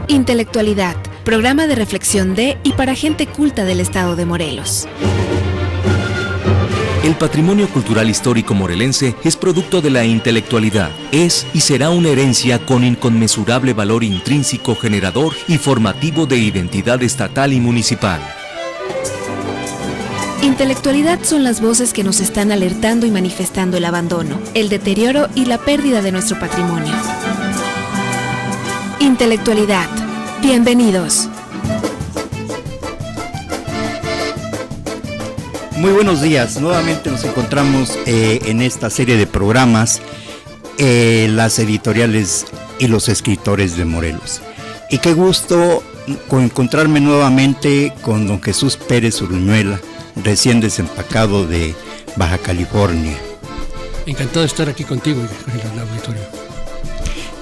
Intelectualidad, programa de reflexión de y para gente culta del estado de Morelos. El patrimonio cultural histórico morelense es producto de la intelectualidad. Es y será una herencia con inconmensurable valor intrínseco, generador y formativo de identidad estatal y municipal. Intelectualidad son las voces que nos están alertando y manifestando el abandono, el deterioro y la pérdida de nuestro patrimonio. Intelectualidad. Bienvenidos. Muy buenos días, nuevamente nos encontramos en esta serie de programas, las editoriales y los escritores de Morelos. Y qué gusto encontrarme nuevamente con don Jesús Pérez Uruñuela, recién desempacado de Baja California. Encantado de estar aquí contigo en el auditorio.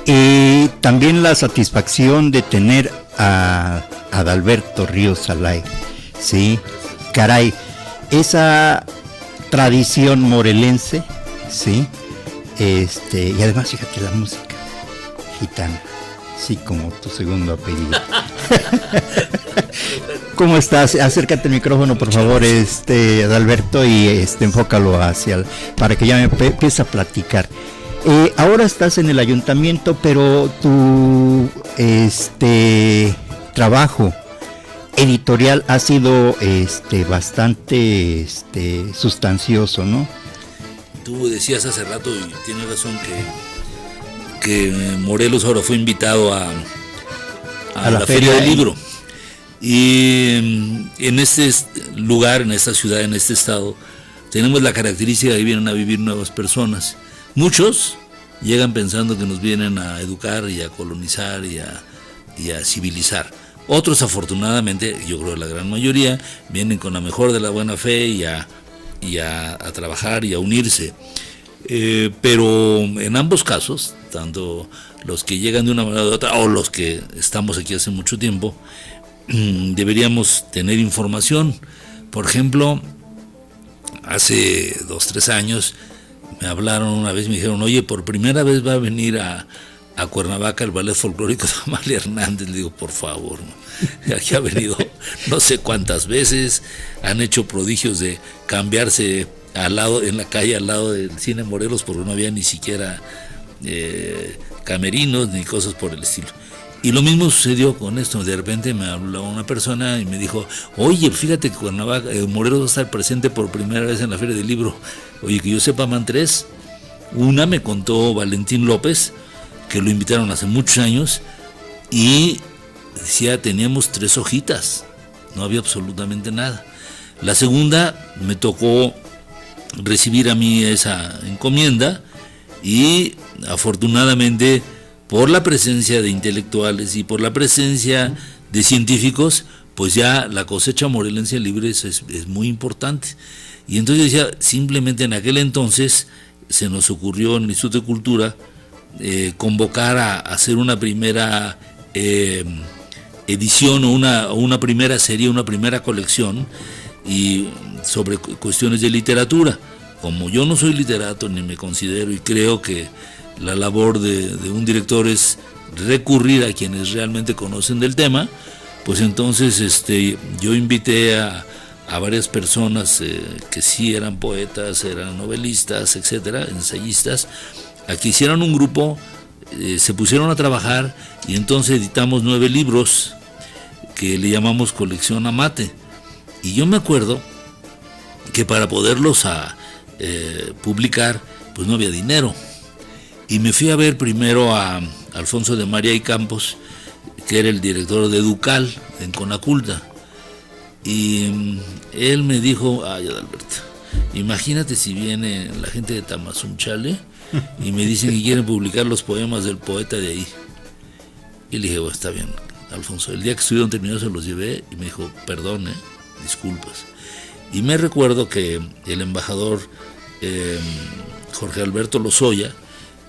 Y también la satisfacción de tener a Adalberto Ríos Salay. Sí, caray, esa tradición morelense, sí, y además fíjate la música gitana, sí, como tu segundo apellido. ¿Cómo estás? Acércate al micrófono, por favor, Adalberto, y enfócalo para que ya me empiece a platicar. Ahora estás en el ayuntamiento, pero tu trabajo editorial ha sido bastante sustancioso, ¿no? Tú decías hace rato, y tienes razón, que Morelos ahora fue invitado a la Feria del Libro. Y en este lugar, en esta ciudad, en este estado, tenemos la característica de que vienen a vivir nuevas personas. Muchos llegan pensando que nos vienen a educar y a colonizar y a civilizar. Otros, afortunadamente, yo creo que la gran mayoría, vienen con la mejor de la buena fe y a trabajar y a unirse. Pero en ambos casos, tanto los que llegan de una manera u otra o los que estamos aquí hace mucho tiempo, deberíamos tener información. Por ejemplo, hace 2-3 años me hablaron una vez, me dijeron, oye, por primera vez va a venir a Cuernavaca el ballet folclórico de Amalia Hernández. Le digo, por favor, ¿no? Aquí ha venido no sé cuántas veces, han hecho prodigios de cambiarse en la calle al lado del Cine Morelos, porque no había ni siquiera camerinos ni cosas por el estilo. Y lo mismo sucedió con esto. De repente me habló una persona y me dijo, oye, fíjate que Cuernavaca, Morelos va a estar presente por primera vez en la Feria del Libro. Oye, que yo sepa, van 3. Una me contó Valentín López, que lo invitaron hace muchos años, y decía, teníamos 3 hojitas, no había absolutamente nada. La segunda me tocó recibir a mí esa encomienda, y afortunadamente, por la presencia de intelectuales y por la presencia de científicos, pues ya la cosecha morelense libre es muy importante. Y entonces decía, simplemente en aquel entonces se nos ocurrió en el Instituto de Cultura convocar a hacer una primera edición o una primera serie, una primera colección y sobre cuestiones de literatura. Como yo no soy literato ni me considero, y creo que la labor de un director es recurrir a quienes realmente conocen del tema, pues entonces yo invité a varias personas que sí eran poetas, eran novelistas, etcétera, ensayistas, a que hicieran un grupo, se pusieron a trabajar, y entonces editamos 9 libros que le llamamos Colección Amate. Y yo me acuerdo que para poderlos publicar, pues no había dinero. Y me fui a ver primero a Alfonso de María y Campos, que era el director de Educal en Conaculta. Y él me dijo, ay, Adalberto, imagínate si viene la gente de Tamazunchale y me dicen que quieren publicar los poemas del poeta de ahí. Y le dije, bueno, está bien, Alfonso. El día que estuvieron terminados se los llevé y me dijo, perdón, disculpas. Y me recuerdo que el embajador Jorge Alberto Lozoya,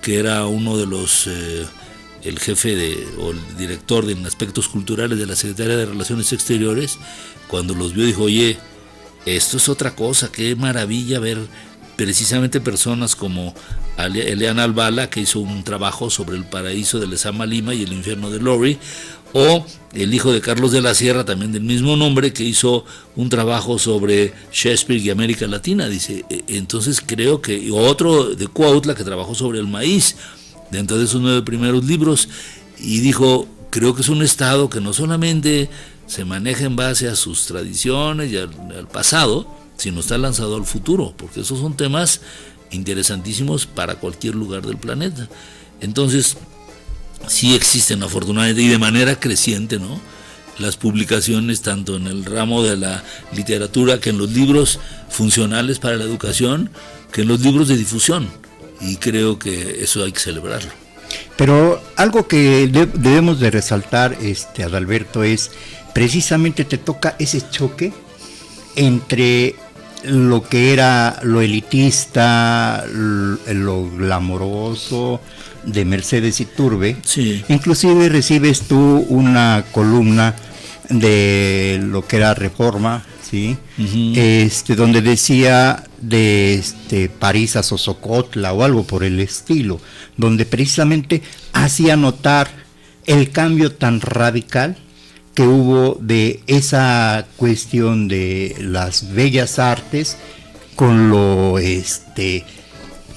que era uno de los, el jefe o el director en aspectos culturales de la Secretaría de Relaciones Exteriores, cuando los vio dijo, oye, esto es otra cosa, qué maravilla ver precisamente personas como Eliana Albala, que hizo un trabajo sobre el paraíso de Lezama Lima y el infierno de Lori, o el hijo de Carlos de la Sierra, también del mismo nombre, que hizo un trabajo sobre Shakespeare y América Latina, dice. Entonces creo que, otro de Cuautla, que trabajó sobre el maíz, dentro de esos 9 primeros libros, y dijo, creo que es un estado que no solamente se maneja en base a sus tradiciones y al pasado, sino está lanzado al futuro, porque esos son temas interesantísimos para cualquier lugar del planeta. Entonces, sí existen afortunadamente y de manera creciente, ¿no?, las publicaciones tanto en el ramo de la literatura, que en los libros funcionales para la educación, que en los libros de difusión, y creo que eso hay que celebrarlo. Pero algo que debemos de resaltar, Adalberto, es precisamente te toca ese choque entre lo que era lo elitista, lo glamoroso de Mercedes Iturbe. Sí. Inclusive recibes tú una columna de lo que era Reforma, ¿sí? Uh-huh. Donde decía de París a Sosocotla o algo por el estilo, donde precisamente hacía notar el cambio tan radical que hubo de esa cuestión de las bellas artes con lo,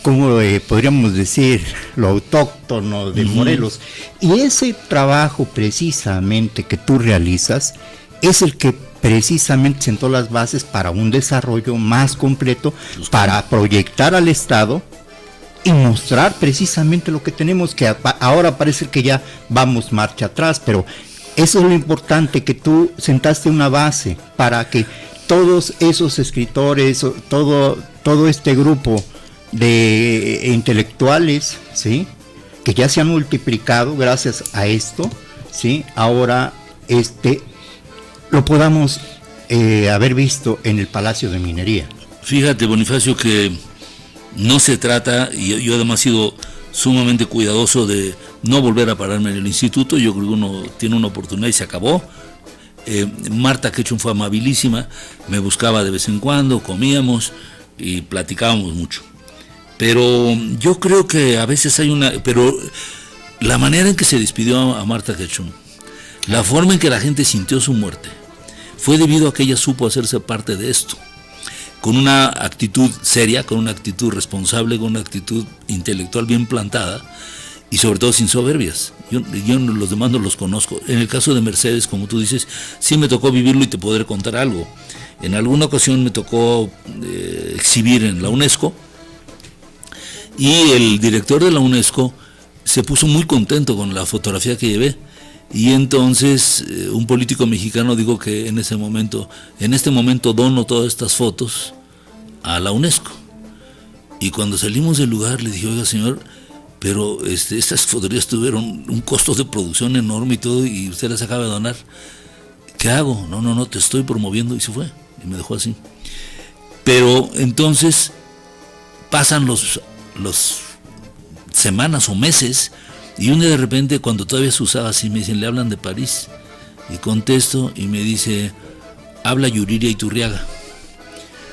¿cómo podríamos decir?, lo autóctono de Morelos. Y ese trabajo precisamente que tú realizas es el que precisamente sentó las bases para un desarrollo más completo, para proyectar al Estado y mostrar precisamente lo que tenemos, que ahora parece que ya vamos marcha atrás, pero eso es lo importante, que tú sentaste una base para que todos esos escritores, todo este grupo de intelectuales, ¿sí?, que ya se han multiplicado gracias a esto, ¿sí?, ahora lo podamos haber visto en el Palacio de Minería. Fíjate, Bonifacio, que no se trata, y yo además he sido sumamente cuidadoso de no volver a pararme en el instituto. Yo creo que uno tiene una oportunidad y se acabó. Marta Ketchum fue amabilísima, me buscaba de vez en cuando, comíamos y platicábamos mucho. Pero yo creo que a veces pero la manera en que se despidió a Marta Ketchum, la forma en que la gente sintió su muerte, fue debido a que ella supo hacerse parte de esto, con una actitud seria, con una actitud responsable, con una actitud intelectual bien plantada, y sobre todo sin soberbias. Yo los demás no los conozco. En el caso de Mercedes, como tú dices, sí me tocó vivirlo y te podré contar algo. En alguna ocasión me tocó exhibir en la UNESCO, y el director de la UNESCO se puso muy contento con la fotografía que llevé, y entonces un político mexicano dijo que en este momento dono todas estas fotos a la UNESCO. Y cuando salimos del lugar le dije, oiga señor, pero estas fotografías tuvieron un costo de producción enorme y todo, y usted las acaba de donar. ¿Qué hago? No, te estoy promoviendo. Y se fue, y me dejó así. Pero entonces pasan los semanas o meses, y un día de repente, cuando todavía se usaba así, me dicen, le hablan de París, y contesto y me dice, habla Yuriria Iturriaga.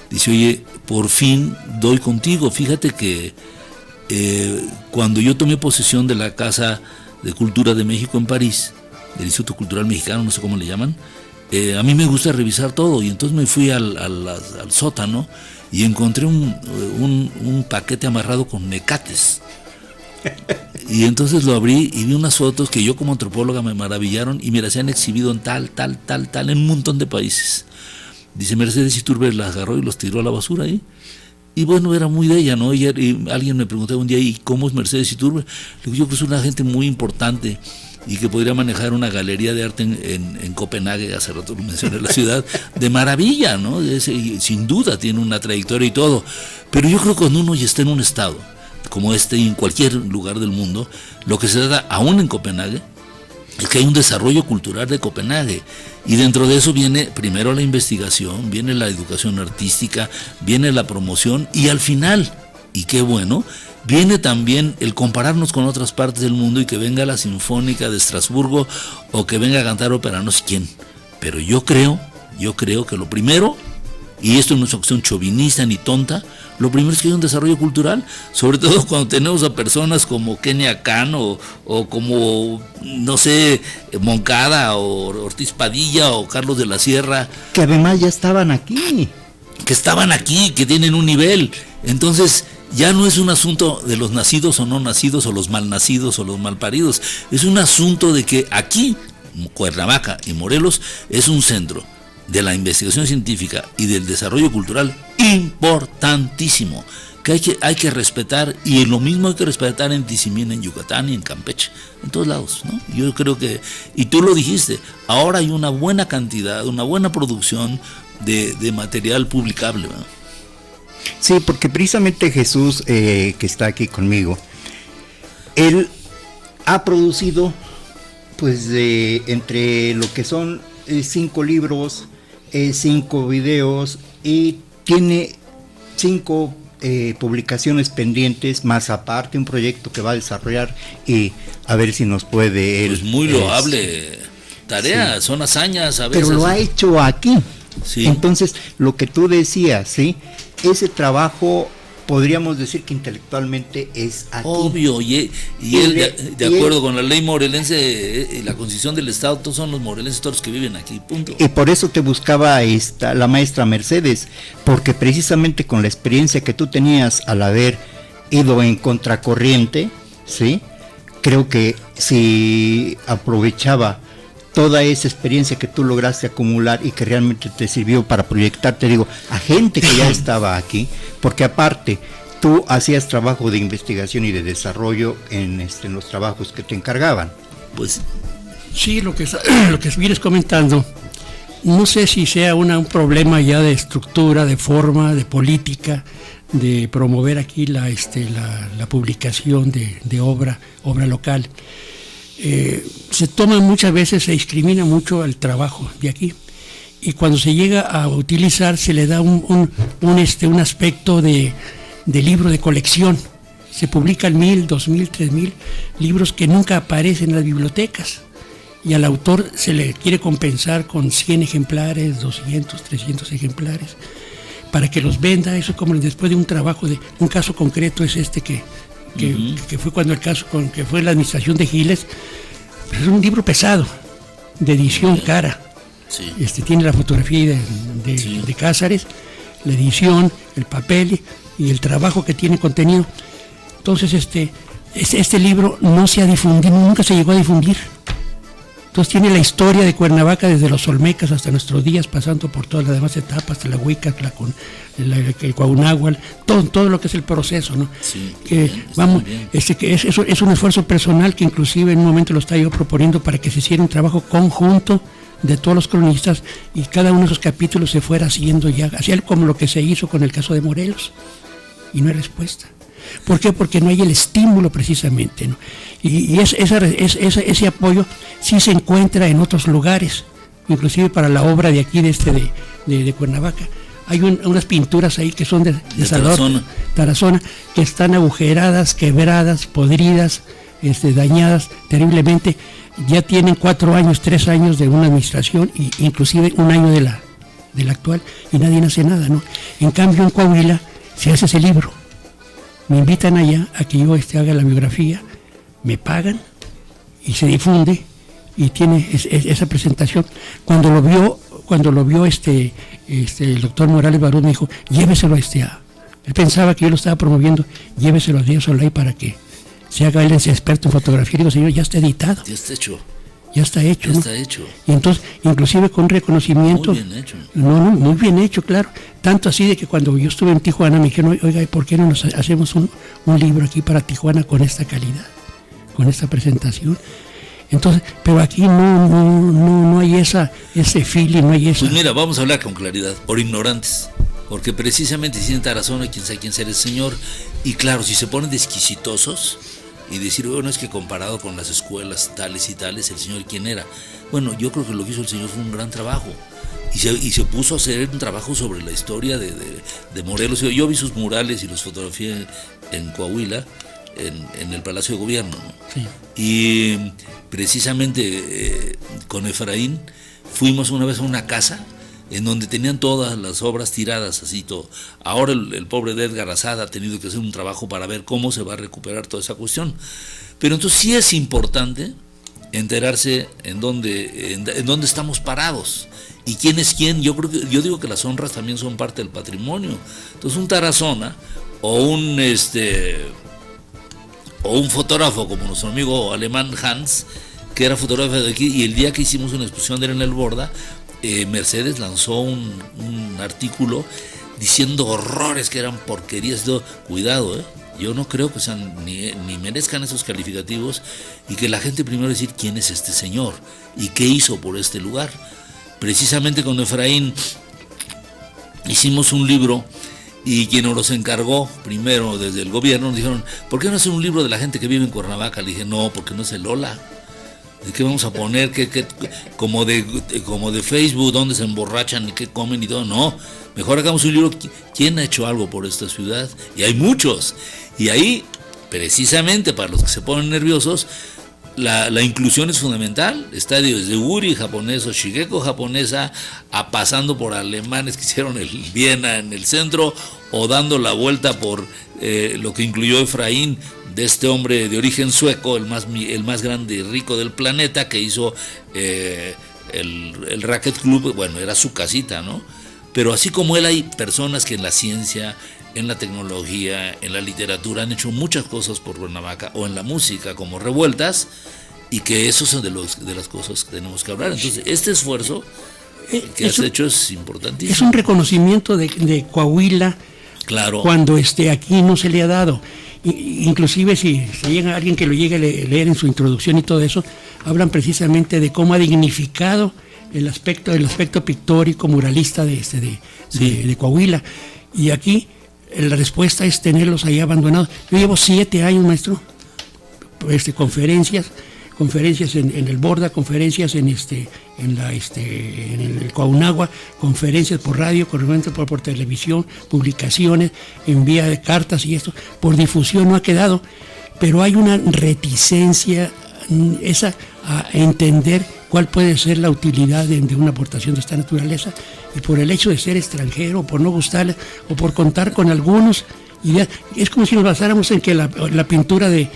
Dice, oye, por fin doy contigo. Fíjate que cuando yo tomé posesión de la Casa de Cultura de México en París, del Instituto Cultural Mexicano, no sé cómo le llaman, a mí me gusta revisar todo, y entonces me fui al sótano y encontré un paquete amarrado con mecates. Y entonces lo abrí y vi unas fotos que yo como antropóloga me maravillaron, y me las han exhibido en tal, en un montón de países. Dice, Mercedes Iturbe las agarró y los tiró a la basura ahí. Y bueno, era muy de ella, ¿no? Y alguien me preguntó un día, ¿y cómo es Mercedes Iturbe? Le digo, yo creo que es una gente muy importante y que podría manejar una galería de arte en Copenhague, hace rato lo mencioné, la ciudad, de maravilla, ¿no? Sin duda tiene una trayectoria y todo. Pero yo creo que cuando uno ya está en un estado como y en cualquier lugar del mundo, lo que se da aún en Copenhague es que hay un desarrollo cultural de Copenhague, y dentro de eso viene primero la investigación, viene la educación artística, viene la promoción, y al final, y qué bueno, viene también el compararnos con otras partes del mundo, y que venga la Sinfónica de Estrasburgo o que venga a cantar ópera no sé quién. Pero yo creo que lo primero, y esto no es una cuestión chauvinista ni tonta, lo primero es que hay un desarrollo cultural, sobre todo cuando tenemos a personas como Kenia Khan o como, no sé, Moncada o Ortiz Padilla o Carlos de la Sierra. Que además ya estaban aquí. Que tienen un nivel. Entonces, ya no es un asunto de los nacidos o no nacidos, o los mal nacidos o los mal paridos. Es un asunto de que aquí, Cuernavaca y Morelos, es un centro de la investigación científica y del desarrollo cultural importantísimo, que hay que respetar, y lo mismo hay que respetar en Tizimín, en Yucatán y en Campeche, en todos lados, ¿no? Yo creo que, y tú lo dijiste, ahora hay una buena cantidad, una buena producción de material publicable, ¿no? Sí, porque precisamente Jesús, que está aquí conmigo, él ha producido, pues, entre lo que son 5 libros, 5 videos, y tiene 5 publicaciones pendientes, más aparte un proyecto que va a desarrollar, y a ver si nos puede él. Pues muy loable tarea, sí. Son hazañas a veces. Pero lo ha hecho aquí. Sí. Entonces, lo que tú decías, ¿sí? Ese trabajo podríamos decir que intelectualmente es aquí. Obvio, y él, de acuerdo con la ley morelense y la constitución del Estado, todos son los morelenses, todos los que viven aquí, punto. Y por eso te buscaba la maestra Mercedes, porque precisamente con la experiencia que tú tenías al haber ido en contracorriente, ¿sí? Creo que si aprovechaba toda esa experiencia que tú lograste acumular y que realmente te sirvió para proyectar, te digo, a gente que ya estaba aquí, porque aparte tú hacías trabajo de investigación y de desarrollo en los trabajos que te encargaban. Pues sí, lo que vienes comentando, no sé si sea un problema ya de estructura, de forma, de política, de promover aquí la publicación de obra local. Se toma muchas veces, se discrimina mucho el trabajo de aquí, y cuando se llega a utilizar se le da un aspecto de libro de colección. Se publican 1,000, 2,000, 3,000 libros que nunca aparecen en las bibliotecas, y al autor se le quiere compensar con 100 ejemplares, 200, 300 ejemplares para que los venda. Eso como después de un trabajo, de un caso concreto es que fue cuando que fue la administración de Giles. Pues es un libro pesado, de edición cara. Sí. Tiene la fotografía de Cázares, la edición, el papel y el trabajo que tiene contenido. Entonces este libro no se ha difundido, nunca se llegó a difundir. Entonces tiene la historia de Cuernavaca desde los Olmecas hasta nuestros días, pasando por todas las demás etapas, de la Huica, el Cuauhnáhuac, todo lo que es el proceso, ¿no? Sí, que bien, vamos, bien. Que es un esfuerzo personal que inclusive en un momento lo estaba yo proponiendo para que se hiciera un trabajo conjunto de todos los cronistas, y cada uno de esos capítulos se fuera haciendo ya, así como lo que se hizo con el caso de Morelos, y no hay respuesta. ¿Por qué? Porque no hay el estímulo precisamente, ¿no? Y ese apoyo sí se encuentra en otros lugares, inclusive para la obra de aquí de Cuernavaca. Hay unas pinturas ahí que son de Tarazona, que están agujeradas, quebradas, podridas, dañadas terriblemente. Ya tienen 4 años, 3 años de una administración, y inclusive 1 año de la actual, y nadie hace nada, ¿no? En cambio en Coahuila se hace ese libro. Me invitan allá a que yo haga la biografía, me pagan y se difunde, y tiene esa presentación. Cuando lo vio el doctor Morales Barús, me dijo, lléveselo él pensaba que yo lo estaba promoviendo, lléveselo a Díaz Olay para que se haga él ese experto en fotografía. Y digo, señor, ya está editado. Ya está hecho. Ya está hecho, Ya ¿no? está hecho. Y entonces, inclusive con reconocimiento. Muy bien hecho. No, muy bien hecho, claro. Tanto así de que cuando yo estuve en Tijuana me dijeron, oiga, ¿por qué no nos hacemos un libro aquí para Tijuana con esta calidad, con esta presentación? Entonces, pero aquí no hay ese feeling, no hay esa. Pues mira, vamos a hablar con claridad, por ignorantes. Porque precisamente si en Tarazona, quién sabe quién será el señor. Y claro, si se ponen de exquisitosos y decir, bueno, es que comparado con las escuelas tales y tales, el señor quién era. Bueno, yo creo que lo que hizo el señor fue un gran trabajo. Y se puso a hacer un trabajo sobre la historia de Morelos. Yo vi sus murales y los fotografié en Coahuila, en el Palacio de Gobierno, ¿no? Sí. Y precisamente con Efraín fuimos una vez a una casa. en donde tenían todas las obras tiradas, así todo. Ahora el pobre de Edgar Azada ha tenido que hacer un trabajo para ver cómo se va a recuperar toda esa cuestión. Pero entonces sí es importante enterarse en dónde estamos parados y quién es quién. Yo digo que las honras también son parte del patrimonio. Entonces un Tarazona o un fotógrafo como nuestro amigo alemán Hans, que era fotógrafo de aquí, y el día que hicimos una exposición de él en el Borda, Mercedes lanzó un artículo diciendo horrores, que eran porquerías y todo. Cuidado, yo no creo que sean ni merezcan esos calificativos, y que la gente primero decir quién es este señor y qué hizo por este lugar. Precisamente con Efraín hicimos un libro, y quien nos los encargó primero desde el gobierno nos dijeron, ¿por qué no hacer un libro de la gente que vive en Cuernavaca? Le dije, no, porque no es el Lola. ¿De qué vamos a poner? Como de Facebook, dónde se emborrachan y qué comen y todo. No, mejor hagamos un libro, ¿quién ha hecho algo por esta ciudad? Y hay muchos. Y ahí, precisamente para los que se ponen nerviosos, la inclusión es fundamental. Está desde Uri japonés o Shigeko japonesa, pasando por alemanes que hicieron el Viena en el centro, o dando la vuelta por lo que incluyó Efraín, de este hombre de origen sueco, el más grande y rico del planeta, que hizo el Racquet Club. Bueno, era su casita, ¿no? Pero así como él, hay personas que en la ciencia, en la tecnología, en la literatura han hecho muchas cosas por Cuernavaca, o en la música como Revueltas, y que eso son de las cosas que tenemos que hablar. Entonces, este esfuerzo que has hecho es importantísimo. Es un reconocimiento de Coahuila, claro, cuando aquí no se le ha dado. Inclusive si llega alguien que lo llegue a leer en su introducción y todo eso, hablan precisamente de cómo ha dignificado el aspecto pictórico, muralista de Coahuila. Y aquí la respuesta es tenerlos ahí abandonados. Yo llevo 7 años, maestro, conferencias en el Borda, conferencias en el Coaunagua, conferencias por radio, conferencias por televisión, publicaciones, envía de cartas y esto, por difusión no ha quedado, pero hay una reticencia a entender cuál puede ser la utilidad de una aportación de esta naturaleza, y por el hecho de ser extranjero, o por no gustarle, o por contar con algunos ideas. Es como si nos basáramos en que la pintura de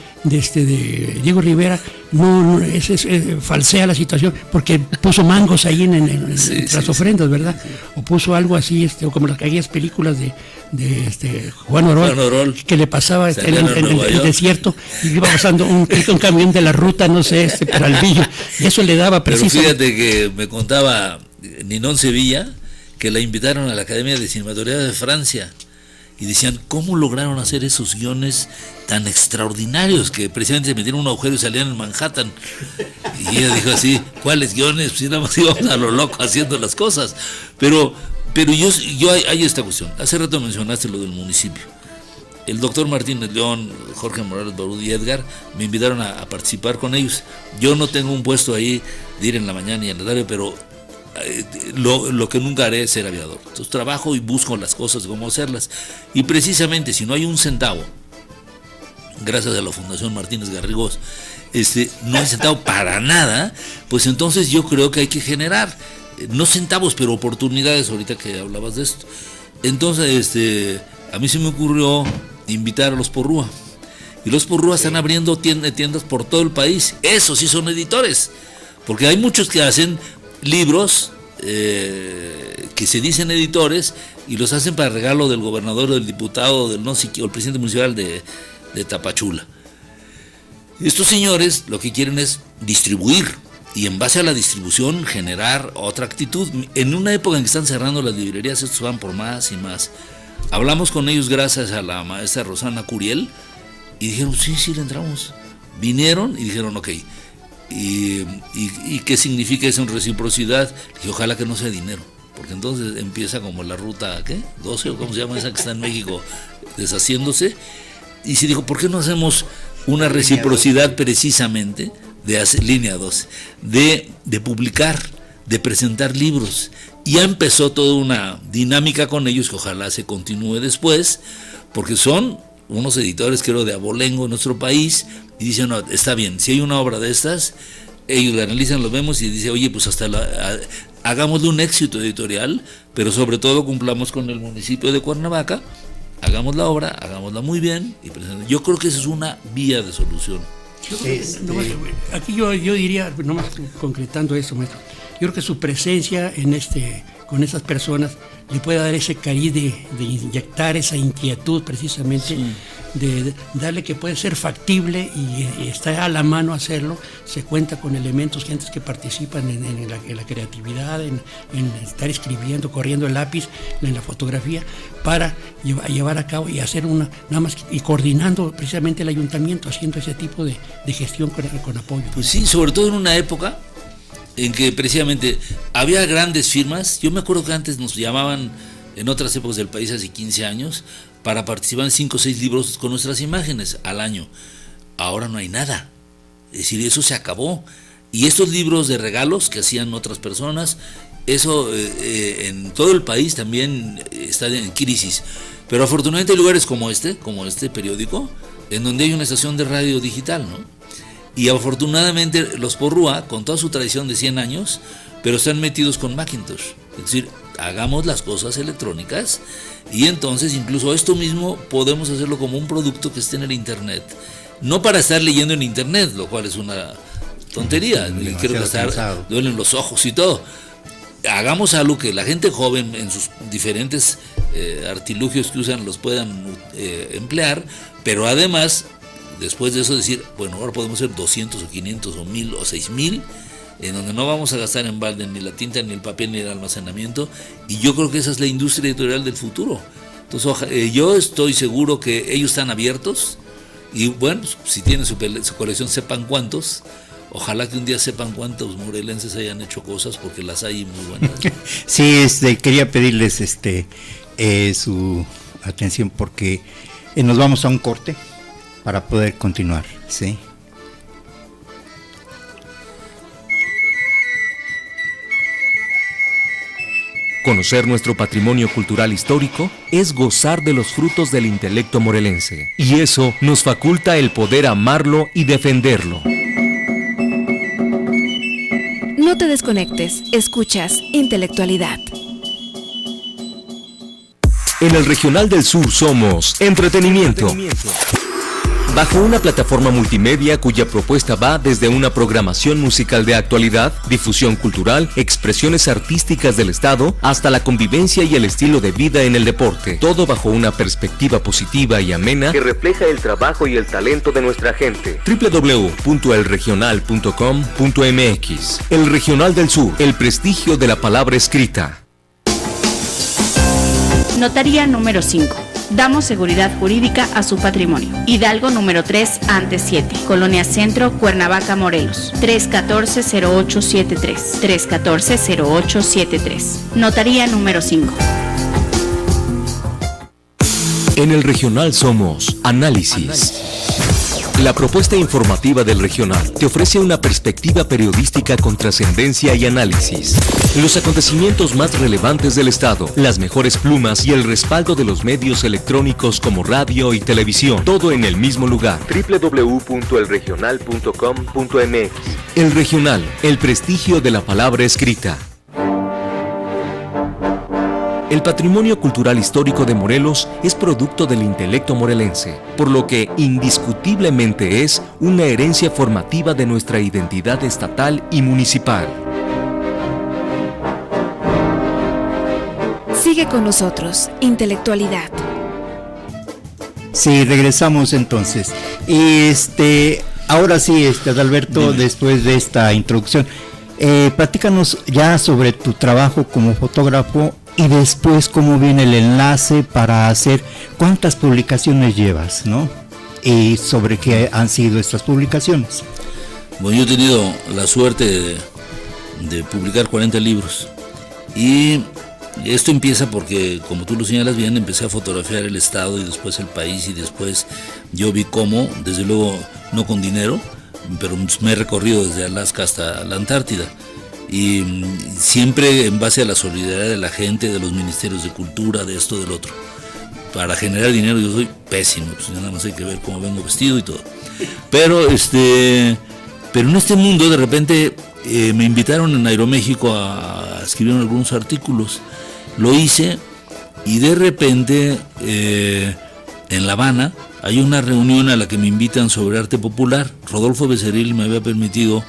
Diego Rivera no falsea la situación porque puso mangos ahí en las ofrendas, ¿verdad? O puso algo así, o como aquellas películas de Juan Orol, que le pasaba en el desierto, y iba pasando un camión de la ruta, no sé, para el Villo, y eso le daba precisamente. Pero fíjate que me contaba Ninón Sevilla que la invitaron a la Academia de Cinematografía de Francia, y decían, ¿cómo lograron hacer esos guiones tan extraordinarios que precisamente se metieron en un agujero y salían en Manhattan? Y ella dijo así, ¿cuáles guiones? Pues nada más íbamos a lo loco haciendo las cosas. Pero yo hay esta cuestión. Hace rato mencionaste lo del municipio. El doctor Martínez León, Jorge Morales Barud y Edgar me invitaron a participar con ellos. Yo no tengo un puesto ahí de ir en la mañana y en la tarde, pero lo que nunca haré es ser aviador. Entonces trabajo y busco las cosas, cómo hacerlas. Y precisamente si no hay un centavo, gracias a la Fundación Martínez Garrigós, no hay centavo para nada, pues entonces yo creo que hay que generar, no centavos, pero oportunidades, ahorita que hablabas de esto. Entonces, a mí se me ocurrió invitar a los Porrúa. Y los Porrúa están abriendo tiendas por todo el país. Esos sí son editores, porque hay muchos que hacen libros que se dicen editores y los hacen para regalo del gobernador, del diputado, o el presidente municipal de Tapachula. Estos señores lo que quieren es distribuir, y en base a la distribución generar otra actitud. En una época en que están cerrando las librerías, estos van por más y más. Hablamos con ellos gracias a la maestra Rosana Curiel y dijeron, sí, le entramos. Vinieron y dijeron, ok. ¿Y qué significa eso en reciprocidad? Y ojalá que no sea dinero, porque entonces empieza como la ruta 12, o cómo se llama esa que está en México, deshaciéndose. Y se dijo, ¿por qué no hacemos una reciprocidad precisamente de hacer línea 12, de publicar, de presentar libros? Y ya empezó toda una dinámica con ellos que ojalá se continúe después, porque son unos editores, creo, de abolengo en nuestro país, y dicen, no, está bien, si hay una obra de estas, ellos la analizan, lo vemos y dicen, oye, pues hasta hagámosle un éxito editorial, pero sobre todo cumplamos con el municipio de Cuernavaca, hagamos la obra, hagámosla muy bien, y yo creo que esa es una vía de solución. Aquí yo diría, nomás concretando eso, maestro, yo creo que su presencia con esas personas le puede dar ese cariz de inyectar esa inquietud precisamente, sí, de darle que puede ser factible y está a la mano hacerlo. Se cuenta con elementos, gentes que participan en la creatividad, en estar escribiendo, corriendo el lápiz, en la fotografía, para llevar a cabo y hacer nada más, y coordinando precisamente el ayuntamiento, haciendo ese tipo de gestión con apoyo. Pues sí, sobre todo en una época en que precisamente había grandes firmas. Yo me acuerdo que antes nos llamaban, en otras épocas del país, hace 15 años, para participar en 5 o 6 libros con nuestras imágenes al año. Ahora no hay nada. Es decir, eso se acabó. Y estos libros de regalos que hacían otras personas, eso en todo el país también está en crisis. Pero afortunadamente hay lugares como este periódico, en donde hay una estación de radio digital, ¿no? Y afortunadamente los Porrúa, con toda su tradición de 100 años, pero están metidos con Macintosh. Es decir, hagamos las cosas electrónicas y entonces incluso esto mismo podemos hacerlo como un producto que esté en el Internet. No para estar leyendo en Internet, lo cual es una tontería. Creo que duelen los ojos y todo. Hagamos algo que la gente joven en sus diferentes artilugios que usan los puedan emplear, pero además, después de eso decir, bueno, ahora podemos hacer 200 o 500 o 1000 o 6000, en donde no vamos a gastar en balde ni la tinta, ni el papel, ni el almacenamiento, y yo creo que esa es la industria editorial del futuro. Entonces yo estoy seguro que ellos están abiertos, y bueno, si tienen su colección, sepan cuántos. Ojalá que un día sepan cuántos morelenses hayan hecho cosas, porque las hay muy buenas. Sí, quería pedirles su atención, porque nos vamos a un corte para poder continuar, ¿sí? Conocer nuestro patrimonio cultural histórico es gozar de los frutos del intelecto morelense, y eso nos faculta el poder amarlo y defenderlo. No te desconectes, escuchas Intelectualidad. En el Regional del Sur somos entretenimiento. Bajo una plataforma multimedia cuya propuesta va desde una programación musical de actualidad, difusión cultural, expresiones artísticas del Estado, hasta la convivencia y el estilo de vida en el deporte. Todo bajo una perspectiva positiva y amena que refleja el trabajo y el talento de nuestra gente. www.elregional.com.mx. El Regional del Sur, el prestigio de la palabra escrita. Notaría número 5. Damos seguridad jurídica a su patrimonio. Hidalgo número 3, antes 7. Colonia Centro, Cuernavaca, Morelos. 314-0873. 314-0873. Notaría número 5. En el Regional somos Análisis. La propuesta informativa del Regional te ofrece una perspectiva periodística con trascendencia y análisis. Los acontecimientos más relevantes del Estado, las mejores plumas y el respaldo de los medios electrónicos como radio y televisión. Todo en el mismo lugar. www.elregional.com.mx. El Regional, el prestigio de la palabra escrita. El patrimonio cultural histórico de Morelos es producto del intelecto morelense, por lo que indiscutiblemente es una herencia formativa de nuestra identidad estatal y municipal. Sigue con nosotros, Intelectualidad. Sí, regresamos entonces. Y ahora sí, Adalberto, después de esta introducción, platícanos ya sobre tu trabajo como fotógrafo. Y después, ¿cómo viene el enlace para hacer? ¿Cuántas publicaciones llevas, no? Y sobre qué han sido estas publicaciones. Bueno, yo he tenido la suerte de publicar 40 libros. Y esto empieza porque, como tú lo señalas bien, empecé a fotografiar el Estado y después el país. Y después yo vi cómo, desde luego, no con dinero, pero me he recorrido desde Alaska hasta la Antártida. Y siempre en base a la solidaridad de la gente, de los ministerios de cultura, de esto, del otro. Para generar dinero yo soy pésimo, pues nada más hay que ver cómo vengo vestido y todo. Pero Pero en este mundo de repente me invitaron en Aeroméxico a escribir algunos artículos. Lo hice y de repente en La Habana hay una reunión a la que me invitan sobre arte popular. Rodolfo Becerril me había permitido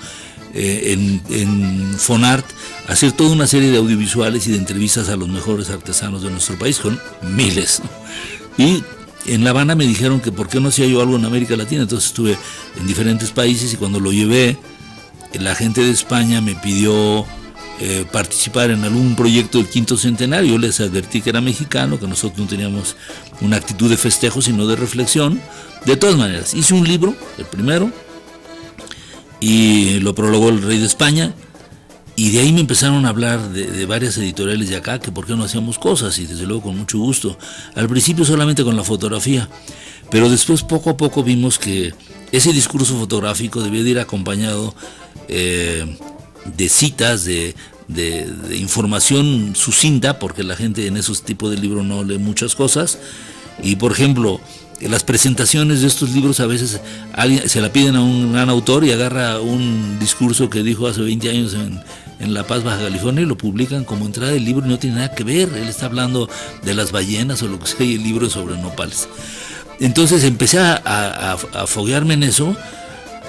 en Fonart hacer toda una serie de audiovisuales y de entrevistas a los mejores artesanos de nuestro país, con miles, ¿no? Y en La Habana me dijeron que por qué no hacía yo algo en América Latina. Entonces estuve en diferentes países y cuando lo llevé, la gente de España me pidió participar en algún proyecto del 5º centenario. Yo les advertí que era mexicano, que nosotros no teníamos una actitud de festejo, sino de reflexión. De todas maneras, hice un libro, el primero, y lo prologó el rey de España, y de ahí me empezaron a hablar de varias editoriales de acá, que por qué no hacíamos cosas, y desde luego con mucho gusto. Al principio solamente con la fotografía, pero después poco a poco vimos que ese discurso fotográfico debía de ir acompañado de citas, de información sucinta, porque la gente en esos tipos de libros no lee muchas cosas. Y por ejemplo, las presentaciones de estos libros a veces se la piden a un gran autor y agarra un discurso que dijo hace 20 años en La Paz, Baja California, y lo publican como entrada del libro y no tiene nada que ver. Él está hablando de las ballenas o lo que sea, y el libro es sobre nopales. Entonces empecé a foguearme en eso,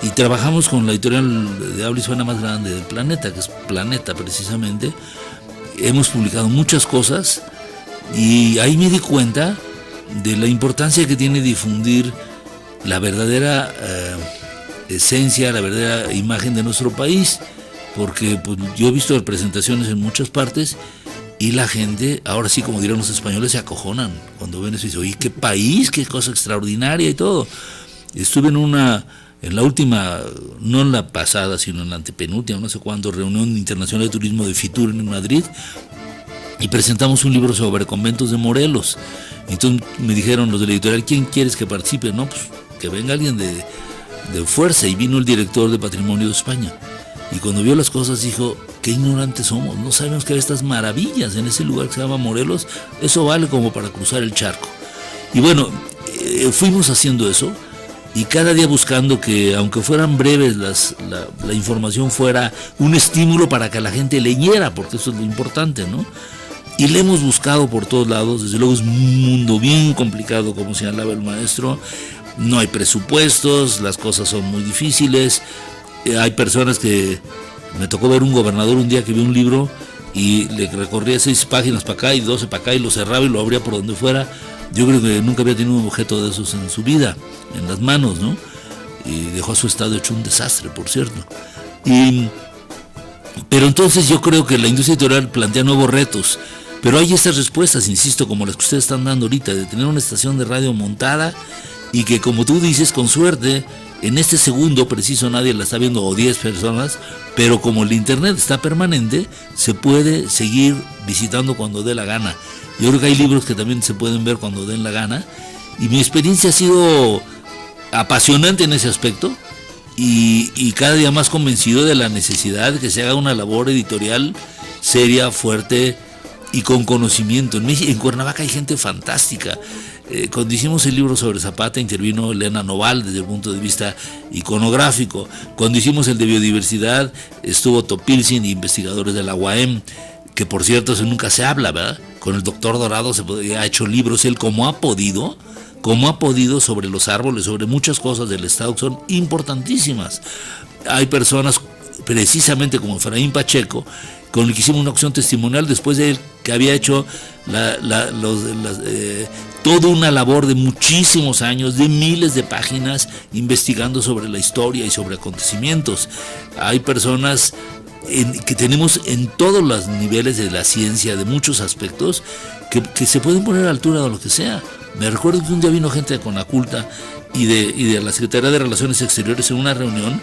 y trabajamos con la editorial de habla hispana más grande del planeta, que es Planeta precisamente. Hemos publicado muchas cosas y ahí me di cuenta de la importancia que tiene difundir la verdadera esencia, la verdadera imagen de nuestro país, porque pues, yo he visto presentaciones en muchas partes y la gente, ahora sí, como dirán los españoles, se acojonan cuando ven eso y dicen, oye, qué país, qué cosa extraordinaria y todo. Estuve en la última, no en la pasada, sino en la antepenúltima, no sé cuándo, reunión internacional de turismo de Fitur en Madrid, y presentamos un libro sobre conventos de Morelos. Entonces me dijeron los de la editorial, ¿quién quieres que participe? No, pues que venga alguien de fuerza, y vino el director de Patrimonio de España. Y cuando vio las cosas dijo, qué ignorantes somos, no sabemos que hay estas maravillas en ese lugar que se llama Morelos, eso vale como para cruzar el charco. Y bueno, fuimos haciendo eso, y cada día buscando que, aunque fueran breves, la información fuera un estímulo para que la gente leyera, porque eso es lo importante, ¿no? Y le hemos buscado por todos lados. Desde luego es un mundo bien complicado, como señalaba el maestro. No hay presupuestos, las cosas son muy difíciles. Hay personas que... Me tocó ver un gobernador un día que vio un libro y le recorría 6 páginas para acá y 12 para acá y lo cerraba y lo abría por donde fuera. Yo creo que nunca había tenido un objeto de esos en su vida, en las manos, ¿no? Y dejó a su estado hecho un desastre, por cierto. Pero entonces yo creo que la industria editorial plantea nuevos retos. Pero hay estas respuestas, insisto, como las que ustedes están dando ahorita, de tener una estación de radio montada y que, como tú dices, con suerte, en este segundo preciso nadie la está viendo, o 10 personas, pero como el internet está permanente, se puede seguir visitando cuando dé la gana. Yo creo que hay libros que también se pueden ver cuando den la gana, y mi experiencia ha sido apasionante en ese aspecto, y cada día más convencido de la necesidad de que se haga una labor editorial seria, fuerte y con conocimiento. En Cuernavaca hay gente fantástica. Cuando hicimos el libro sobre Zapata intervino Elena Noval desde el punto de vista iconográfico. Cuando hicimos el de biodiversidad estuvo Topilsin y investigadores de la UAM, que por cierto eso nunca se habla, ¿verdad? Con el doctor Dorado ha hecho libros él como ha podido sobre los árboles, sobre muchas cosas del estado que son importantísimas. Hay personas precisamente como Efraín Pacheco, con el que hicimos una acción testimonial después de él, que había hecho toda una labor de muchísimos años, de miles de páginas, investigando sobre la historia y sobre acontecimientos. Hay personas que tenemos en todos los niveles de la ciencia, de muchos aspectos, que se pueden poner a la altura de lo que sea. Me recuerdo que un día vino gente de Conaculta y de la Secretaría de Relaciones Exteriores en una reunión,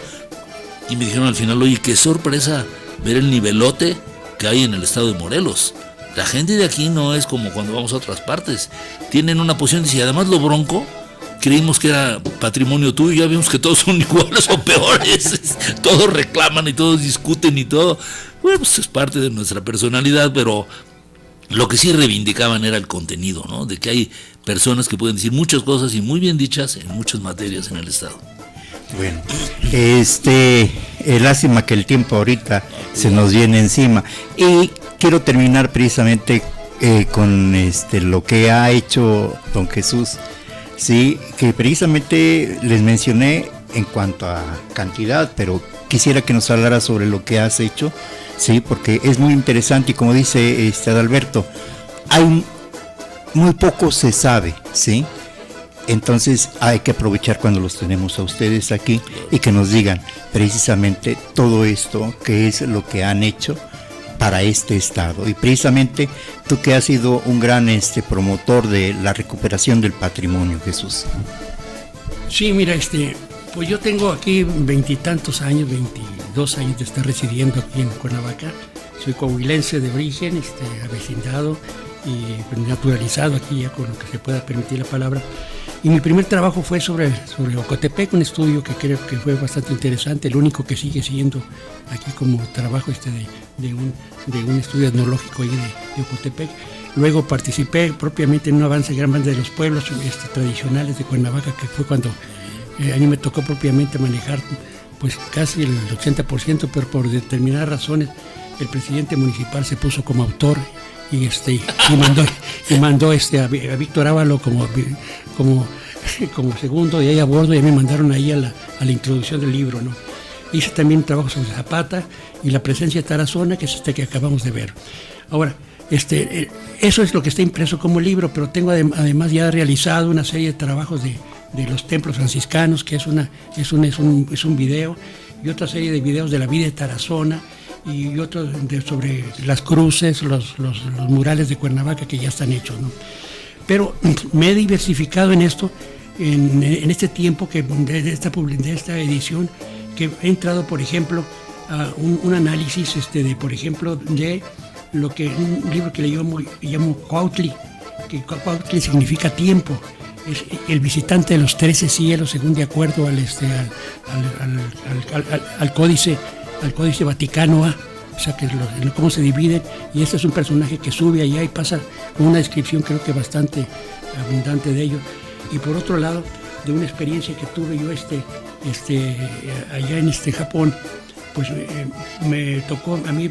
y me dijeron al final, oye, qué sorpresa ver el nivelote que hay en el estado de Morelos. La gente de aquí no es como cuando vamos a otras partes. Tienen una posición, y además lo bronco, creímos que era patrimonio tuyo, ya vimos que todos son iguales o peores. Todos reclaman y todos discuten y todo. Bueno, pues es parte de nuestra personalidad, pero lo que sí reivindicaban era el contenido, ¿no? De que hay personas que pueden decir muchas cosas y muy bien dichas en muchas materias en el estado. Bueno, lástima que el tiempo ahorita se nos viene encima y quiero terminar precisamente con lo que ha hecho don Jesús, sí, que precisamente les mencioné en cuanto a cantidad, pero quisiera que nos hablara sobre lo que has hecho, sí, porque es muy interesante y como dice Adalberto, muy poco se sabe, sí. Entonces hay que aprovechar cuando los tenemos a ustedes aquí y que nos digan precisamente todo esto, que es lo que han hecho para este estado. Y precisamente tú que has sido un gran promotor de la recuperación del patrimonio, Jesús. Sí, mira, pues yo tengo aquí 22 años de estar residiendo aquí en Cuernavaca. Soy coahuilense de origen, avecindado y pues, naturalizado aquí ya con lo que se pueda permitir la palabra. Y mi primer trabajo fue sobre Ocotepec, un estudio que creo que fue bastante interesante, el único que sigue siendo aquí como trabajo de un estudio etnológico ahí de Ocotepec. Luego participé propiamente en un avance gran banda de los pueblos tradicionales de Cuernavaca, que fue cuando a mí me tocó propiamente manejar pues casi el 80%, pero por determinadas razones el presidente municipal se puso como autor y mandó a Víctor Ávalo como segundo y ahí a bordo, y me mandaron ahí a la introducción del libro, ¿no? Hice también trabajo sobre Zapata y la presencia de Tarazona, que es que acabamos de ver. Ahora, eso es lo que está impreso como libro, pero tengo además ya realizado una serie de trabajos de los templos franciscanos, que es un video, y otra serie de videos de la vida de Tarazona, y otros sobre las cruces, los murales de Cuernavaca que ya están hechos, ¿no? Pero me he diversificado en esto, en este tiempo de esta edición, que he entrado, por ejemplo, a un análisis por ejemplo, de un libro que le llamo Cuautli, que Cuautli significa tiempo. Es el visitante de los 13 cielos, según de acuerdo al Códice Vaticano A, o sea, que cómo se dividen, y este es un personaje que sube allá y pasa una descripción creo que bastante abundante de ello. Y por otro lado, de una experiencia que tuve yo allá en Japón, pues me tocó a mí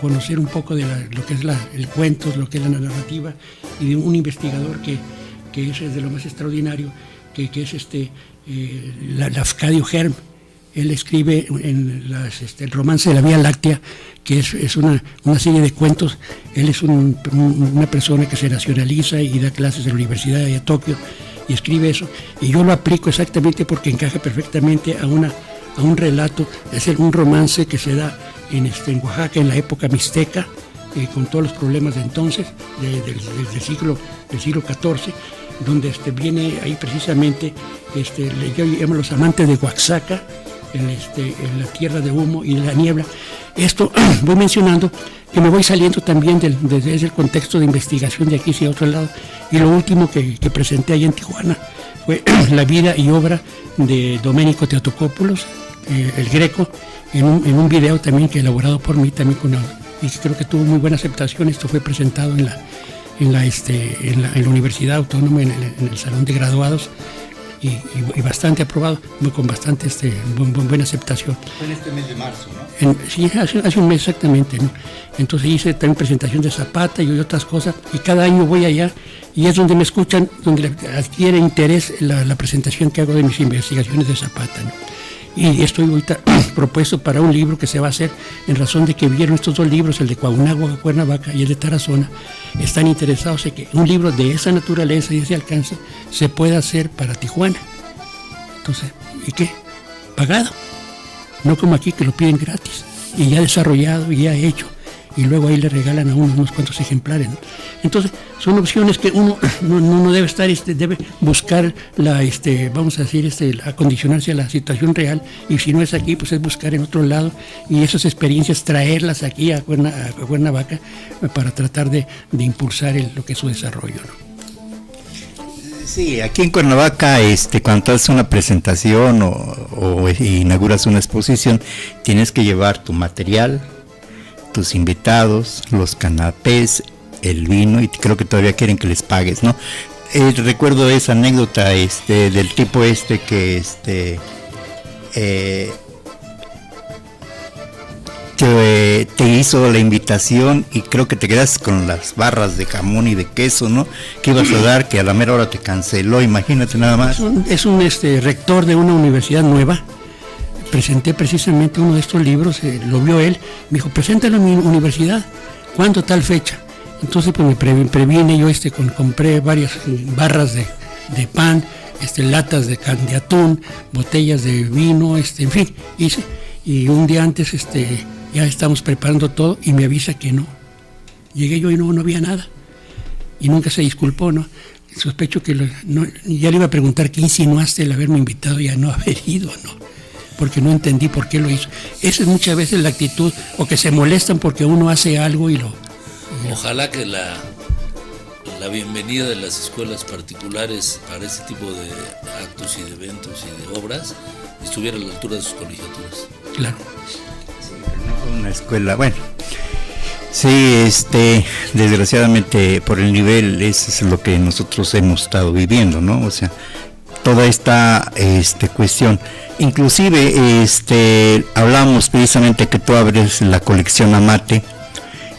conocer un poco de lo que es el cuento, lo que es la narrativa, y de un investigador que es de lo más extraordinario, que es Lafcadio Herm. Él escribe en el romance de la Vía Láctea, que es una serie de cuentos. Él es una persona que se nacionaliza y da clases en la Universidad de Tokio y escribe eso. Y yo lo aplico exactamente porque encaja perfectamente a un relato. Es un romance que se da en Oaxaca en la época mixteca, con todos los problemas de entonces, del siglo XIV, donde viene ahí precisamente, yo llamo los amantes de Oaxaca, en la tierra de humo y de la niebla. Esto voy mencionando que me voy saliendo también desde el contexto de investigación de aquí hacia otro lado. Y lo último que presenté allá en Tijuana fue la vida y obra de Domenico Teotocópulos, el Greco, en un video también que he elaborado por mí también y creo que tuvo muy buena aceptación. Esto fue presentado en la Universidad Autónoma, en el Salón de Graduados, y bastante aprobado, con bastante buena aceptación. Fue en este mes de marzo, ¿no? Sí, hace un mes exactamente, ¿no? Entonces hice también presentación de Zapata y otras cosas, y cada año voy allá, y es donde me escuchan, donde adquiere interés la presentación que hago de mis investigaciones de Zapata, ¿no? Y estoy ahorita propuesto para un libro que se va a hacer en razón de que vieron estos dos libros, el de Coahunahuaca, Cuernavaca y el de Tarazona. Están interesados en que un libro de esa naturaleza y ese alcance se pueda hacer para Tijuana. Entonces, ¿y qué? Pagado. No como aquí que lo piden gratis. Y ya desarrollado y ya hecho. Y luego ahí le regalan a uno unos cuantos ejemplares, ¿no? Entonces, son opciones que uno no debe estar, debe buscar vamos a decir, acondicionarse a la situación real, y si no es aquí, pues es buscar en otro lado, y esas experiencias traerlas aquí a Cuernavaca para tratar de impulsar lo que es su desarrollo, ¿no? Sí, aquí en Cuernavaca, cuando haces una presentación o inauguras una exposición, tienes que llevar tu material, tus invitados, los canapés, el vino, y creo que todavía quieren que les pagues, ¿no? Recuerdo esa anécdota del tipo que te hizo la invitación y creo que te quedaste con las barras de jamón y de queso, ¿no? Que ibas a dar, que a la mera hora te canceló, imagínate nada más. Es un rector de una universidad nueva. Presenté precisamente uno de estos libros, lo vio él, me dijo, preséntalo en mi universidad, ¿cuándo tal fecha? Entonces pues me previne yo, compré varias barras de pan, latas de atún, botellas de vino, en fin, hice, y un día antes ya estamos preparando todo y me avisa que no. Llegué yo y no había nada. Y nunca se disculpó, ¿no? Sospecho que ya le iba a preguntar qué insinuaste el haberme invitado y a no haber ido, ¿no? Porque no entendí por qué lo hizo. Esa es muchas veces la actitud, o que se molestan porque uno hace algo y lo... Ojalá que la bienvenida de las escuelas particulares para este tipo de actos y de eventos y de obras estuviera a la altura de sus colegiaturas. Claro. Una escuela, bueno, sí, desgraciadamente por el nivel, eso es lo que nosotros hemos estado viviendo, ¿no? O sea, toda esta cuestión, inclusive hablamos precisamente que tú abres la colección Amate,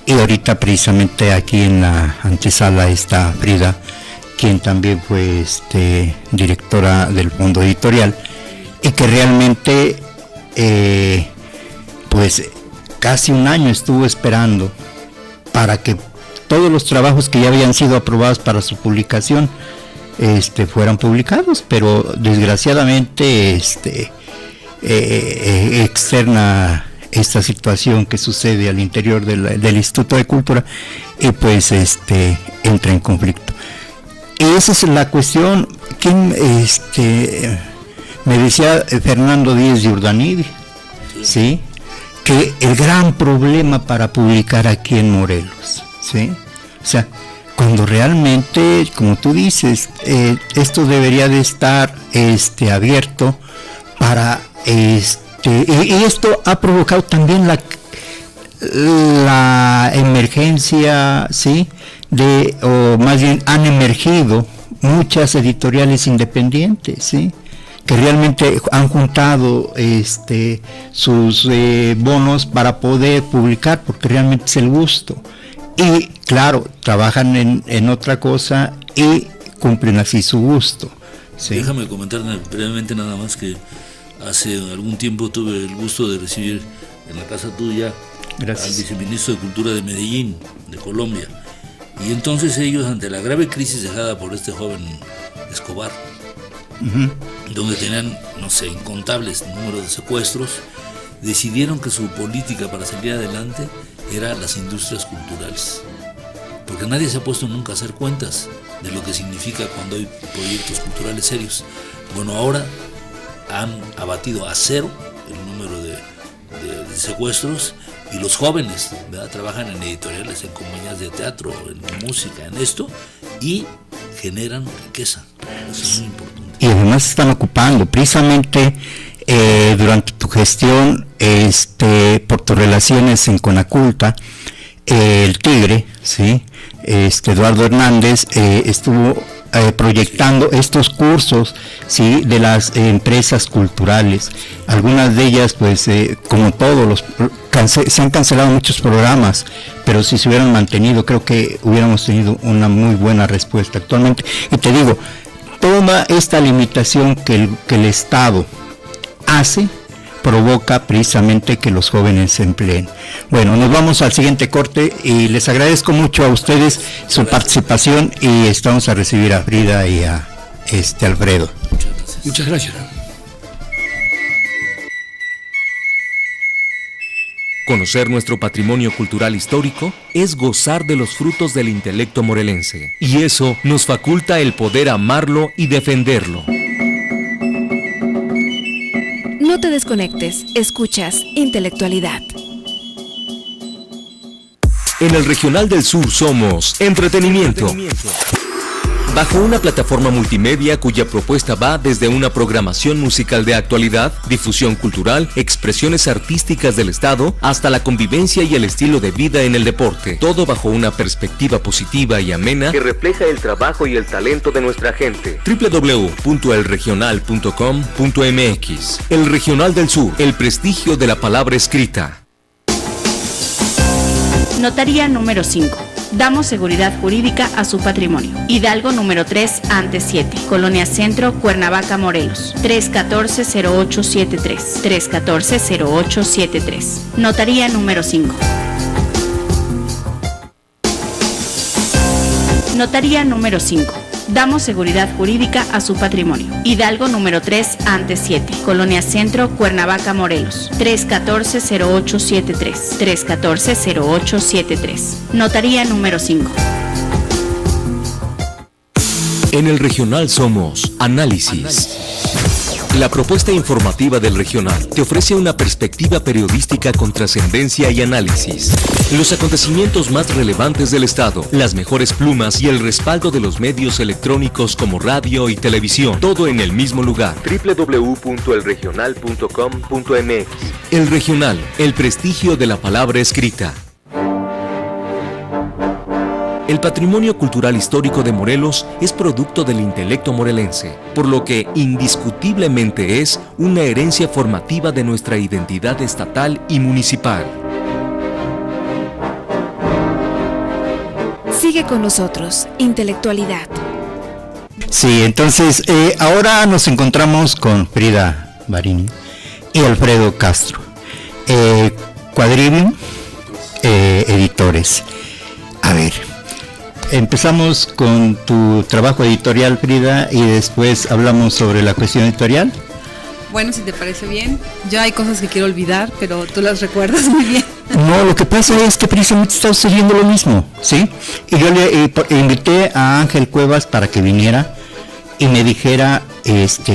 y ahorita precisamente aquí en la antesala está Frida, quien también fue directora del fondo editorial, y que realmente pues casi un año estuvo esperando para que todos los trabajos que ya habían sido aprobados para su publicación fueran publicados, pero desgraciadamente externa esta situación que sucede al interior del Instituto de Cultura y pues entra en conflicto. Y esa es la cuestión. Me decía Fernando Díez de Urdanidi, ¿sí?, que el gran problema para publicar aquí en Morelos, ¿sí? O sea, cuando realmente, como tú dices, esto debería de estar abierto para y esto ha provocado también la emergencia, ¿sí?, o más bien han emergido muchas editoriales independientes, ¿sí?, que realmente han juntado sus bonos para poder publicar, porque realmente es el gusto. Y claro, trabajan en otra cosa y cumplen así su gusto, ¿sí? Déjame comentar brevemente nada más que hace algún tiempo tuve el gusto de recibir en la casa tuya al viceministro de Cultura de Medellín, de Colombia. Y entonces ellos, ante la grave crisis dejada por este joven Escobar, donde tenían, no sé, incontables números de secuestros, decidieron que su política para salir adelante era las industrias culturales. Porque nadie se ha puesto nunca a hacer cuentas de lo que significa cuando hay proyectos culturales serios. Bueno, ahora han abatido a cero el número de secuestros, y los jóvenes, ¿verdad?, trabajan en editoriales, en compañías de teatro, en música, en esto, y generan riqueza. Eso es muy importante. Y además están ocupando, precisamente durante tu gestión, por tus relaciones en Conaculta, el Tigre, ¿sí?, Eduardo Hernández estuvo proyectando estos cursos, ¿sí?, de las empresas culturales. Algunas de ellas, pues, como todos se han cancelado muchos programas, pero si se hubieran mantenido, creo que hubiéramos tenido una muy buena respuesta actualmente. Y te digo, toda esta limitación que el Estado hace provoca precisamente que los jóvenes se empleen. Bueno, nos vamos al siguiente corte y les agradezco mucho a ustedes su participación, y estamos a recibir a Frida y a Alfredo. Muchas gracias. Conocer nuestro patrimonio cultural histórico es gozar de los frutos del intelecto morelense, y eso nos faculta el poder amarlo y defenderlo. No te desconectes, escuchas Intelectualidad. En el Regional del Sur somos entretenimiento. bajo una plataforma multimedia cuya propuesta va desde una programación musical de actualidad, difusión cultural, expresiones artísticas del Estado, hasta la convivencia y el estilo de vida en el deporte. Todo bajo una perspectiva positiva y amena que refleja el trabajo y el talento de nuestra gente. www.elregional.com.mx. El Regional del Sur, el prestigio de la palabra escrita. Notaría número 5. Damos seguridad jurídica a su patrimonio. Hidalgo número 3, antes 7. Colonia Centro, Cuernavaca, Morelos. 314-0873. 314-0873. Notaría número 5. Notaría número 5. Damos seguridad jurídica a su patrimonio. Hidalgo número 3, antes 7. Colonia Centro, Cuernavaca, Morelos. 314-0873. 314-0873. Notaría número 5. En el Regional somos Análisis. La propuesta informativa del Regional te ofrece una perspectiva periodística con trascendencia y análisis. Los acontecimientos más relevantes del Estado, las mejores plumas y el respaldo de los medios electrónicos como radio y televisión. Todo en el mismo lugar. www.elregional.com.mx. El Regional, el prestigio de la palabra escrita. El patrimonio cultural histórico de Morelos es producto del intelecto morelense, por lo que indiscutiblemente es una herencia formativa de nuestra identidad estatal y municipal. Sigue con nosotros, Intelectualidad. Sí, entonces ahora nos encontramos con Frida Varini y Alfredo Castro, Quadrivium Editores. A ver, empezamos con tu trabajo editorial, Frida, y después hablamos sobre la cuestión editorial. Bueno, si te parece bien. Yo hay cosas que quiero olvidar, pero tú las recuerdas muy bien. No, lo que pasa es que precisamente está sucediendo lo mismo, ¿sí? Y yo le invité a Ángel Cuevas para que viniera y me dijera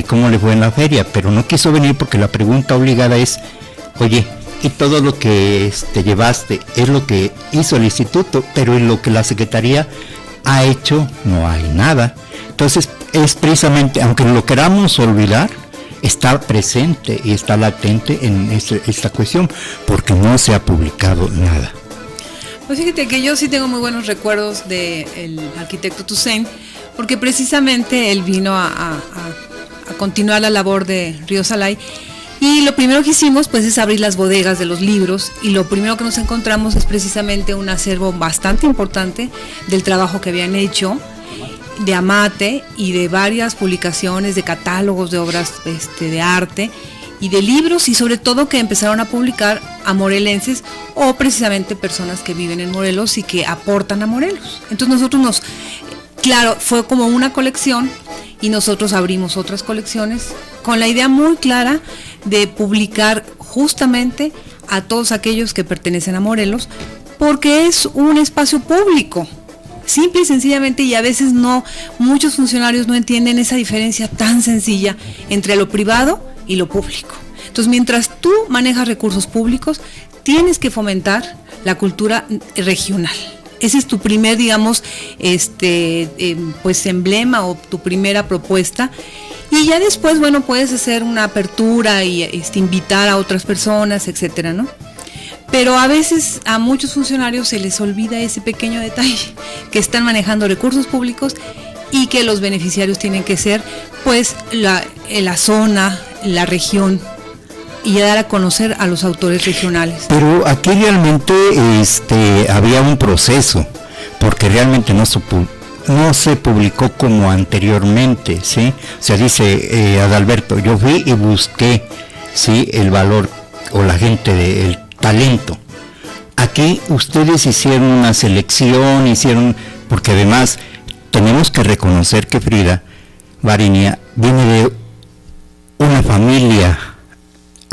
cómo le fue en la feria, pero no quiso venir porque la pregunta obligada es, oye, y todo lo que llevaste es lo que hizo el instituto, pero en lo que la Secretaría ha hecho no hay nada. Entonces es precisamente, aunque lo queramos olvidar, está presente y está latente en esta cuestión, porque no se ha publicado nada. Pues fíjate que yo sí tengo muy buenos recuerdos del arquitecto Toussaint, porque precisamente él vino a continuar la labor de Río Salay. Y lo primero que hicimos pues es abrir las bodegas de los libros, y lo primero que nos encontramos es precisamente un acervo bastante importante del trabajo que habían hecho de Amate y de varias publicaciones, de catálogos de obras de arte y de libros, y sobre todo que empezaron a publicar a morelenses o precisamente personas que viven en Morelos y que aportan a Morelos. Entonces nosotros claro, fue como una colección, y nosotros abrimos otras colecciones con la idea muy clara de publicar justamente a todos aquellos que pertenecen a Morelos, porque es un espacio público, simple y sencillamente, y a veces muchos funcionarios no entienden esa diferencia tan sencilla entre lo privado y lo público. Entonces, mientras tú manejas recursos públicos, tienes que fomentar la cultura regional. Ese es tu primer, digamos, pues emblema o tu primera propuesta. Y ya después, bueno, puedes hacer una apertura y invitar a otras personas, etcétera, ¿no? Pero a veces a muchos funcionarios se les olvida ese pequeño detalle, que están manejando recursos públicos y que los beneficiarios tienen que ser, pues, la zona, la región, y dar a conocer a los autores regionales. Pero aquí realmente había un proceso, porque realmente no se publicó como anteriormente, ¿sí? O sea, dice Adalberto, yo fui y busqué, ¿sí?, el valor o la gente del talento. Aquí ustedes hicieron una selección, porque además tenemos que reconocer que Frida Varini viene de una familia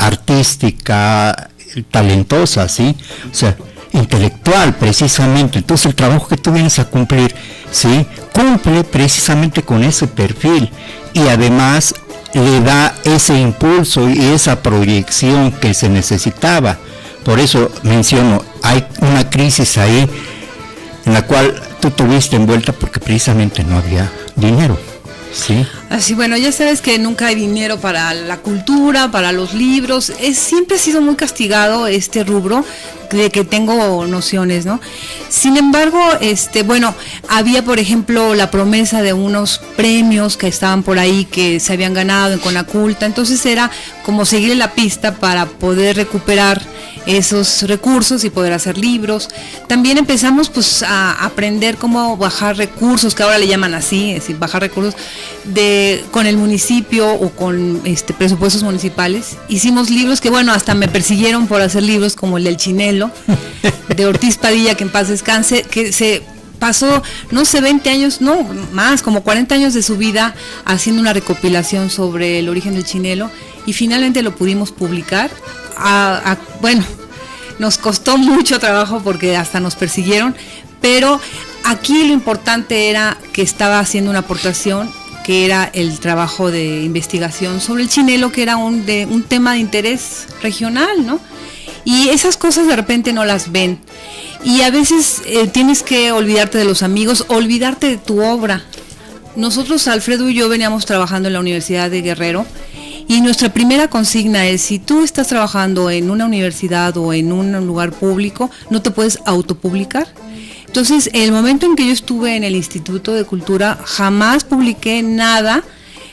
artística, talentosa, ¿sí? O sea, intelectual precisamente. Entonces el trabajo que tú vienes a cumplir, ¿sí?, cumple precisamente con ese perfil, y además le da ese impulso y esa proyección que se necesitaba. Por eso menciono, hay una crisis ahí en la cual tú tuviste envuelta, porque precisamente no había dinero. Sí. Así, bueno, ya sabes que nunca hay dinero para la cultura, para los libros. Siempre ha sido muy castigado este rubro, de que tengo nociones, ¿no? Sin embargo, bueno, había, por ejemplo, la promesa de unos premios que estaban por ahí, que se habían ganado en Conaculta. Entonces era como seguir la pista para poder recuperar esos recursos y poder hacer libros. También empezamos pues a aprender cómo bajar recursos, que ahora le llaman así, es decir, bajar recursos con el municipio o con presupuestos municipales. Hicimos libros que, bueno, hasta me persiguieron por hacer libros, como el del Chinelo de Ortiz Padilla, que en paz descanse, que se pasó, no sé, 20 años, no más, como 40 años de su vida haciendo una recopilación sobre el origen del Chinelo, y finalmente lo pudimos publicar. Bueno, nos costó mucho trabajo porque hasta nos persiguieron, pero aquí lo importante era que estaba haciendo una aportación, que era el trabajo de investigación sobre el Chinelo, que era un tema de interés regional, ¿no? Y esas cosas de repente no las ven. Y a veces tienes que olvidarte de los amigos, olvidarte de tu obra. Nosotros, Alfredo y yo, veníamos trabajando en la Universidad de Guerrero, y nuestra primera consigna es: si tú estás trabajando en una universidad o en un lugar público, no te puedes autopublicar. Entonces, el momento en que yo estuve en el Instituto de Cultura, jamás publiqué nada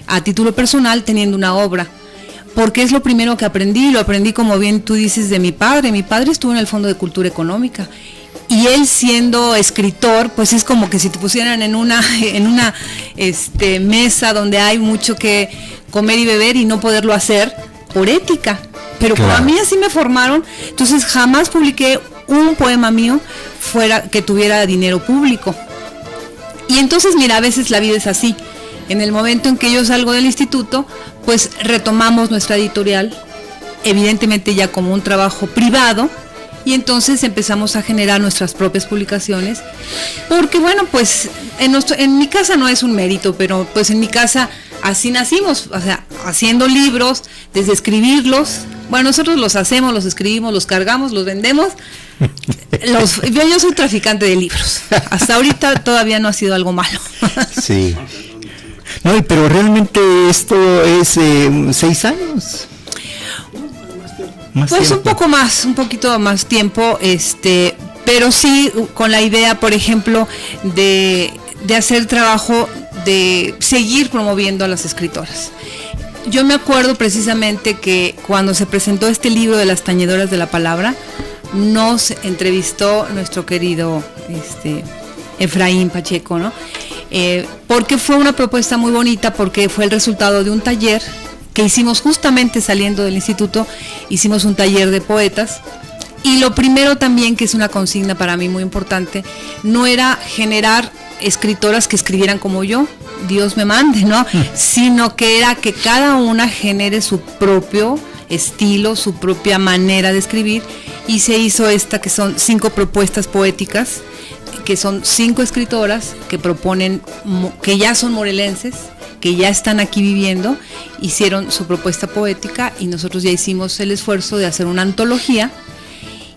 a título personal teniendo una obra, porque es lo primero que aprendí. Lo aprendí, como bien tú dices, de mi padre. Mi padre estuvo en el Fondo de Cultura Económica, y él, siendo escritor, pues es como que si te pusieran en una mesa donde hay mucho que comer y beber y no poderlo hacer por ética. Pero claro, como a mí así me formaron, entonces jamás publiqué un poema mío fuera que tuviera dinero público. Y entonces, mira, a veces la vida es así. En el momento en que yo salgo del instituto, pues retomamos nuestra editorial, evidentemente ya como un trabajo privado, y entonces empezamos a generar nuestras propias publicaciones, porque bueno, pues en mi casa no es un mérito, pero pues en mi casa así nacimos, o sea, haciendo libros, desde escribirlos. Bueno, nosotros los hacemos, los escribimos, los cargamos, los vendemos. Yo soy traficante de libros. Hasta ahorita todavía no ha sido algo malo. Sí. No, pero realmente esto es 6 años. Pues un poco más, un poquito más tiempo, pero sí con la idea, por ejemplo, de hacer trabajo, de seguir promoviendo a las escritoras. Yo me acuerdo precisamente que cuando se presentó este libro de Las Tañedoras de la Palabra, nos entrevistó nuestro querido Efraín Pacheco, ¿no? Porque fue una propuesta muy bonita, porque fue el resultado de un taller que hicimos justamente saliendo del instituto. Hicimos un taller de poetas, y lo primero también, que es una consigna para mí muy importante, no era generar escritoras que escribieran como yo, Dios me mande, ¿no? Sino que era que cada una genere su propio estilo, su propia manera de escribir, y se hizo esta, que son 5 propuestas poéticas, que son 5 escritoras que proponen, que ya son morelenses, que ya están aquí viviendo, hicieron su propuesta poética, y nosotros ya hicimos el esfuerzo de hacer una antología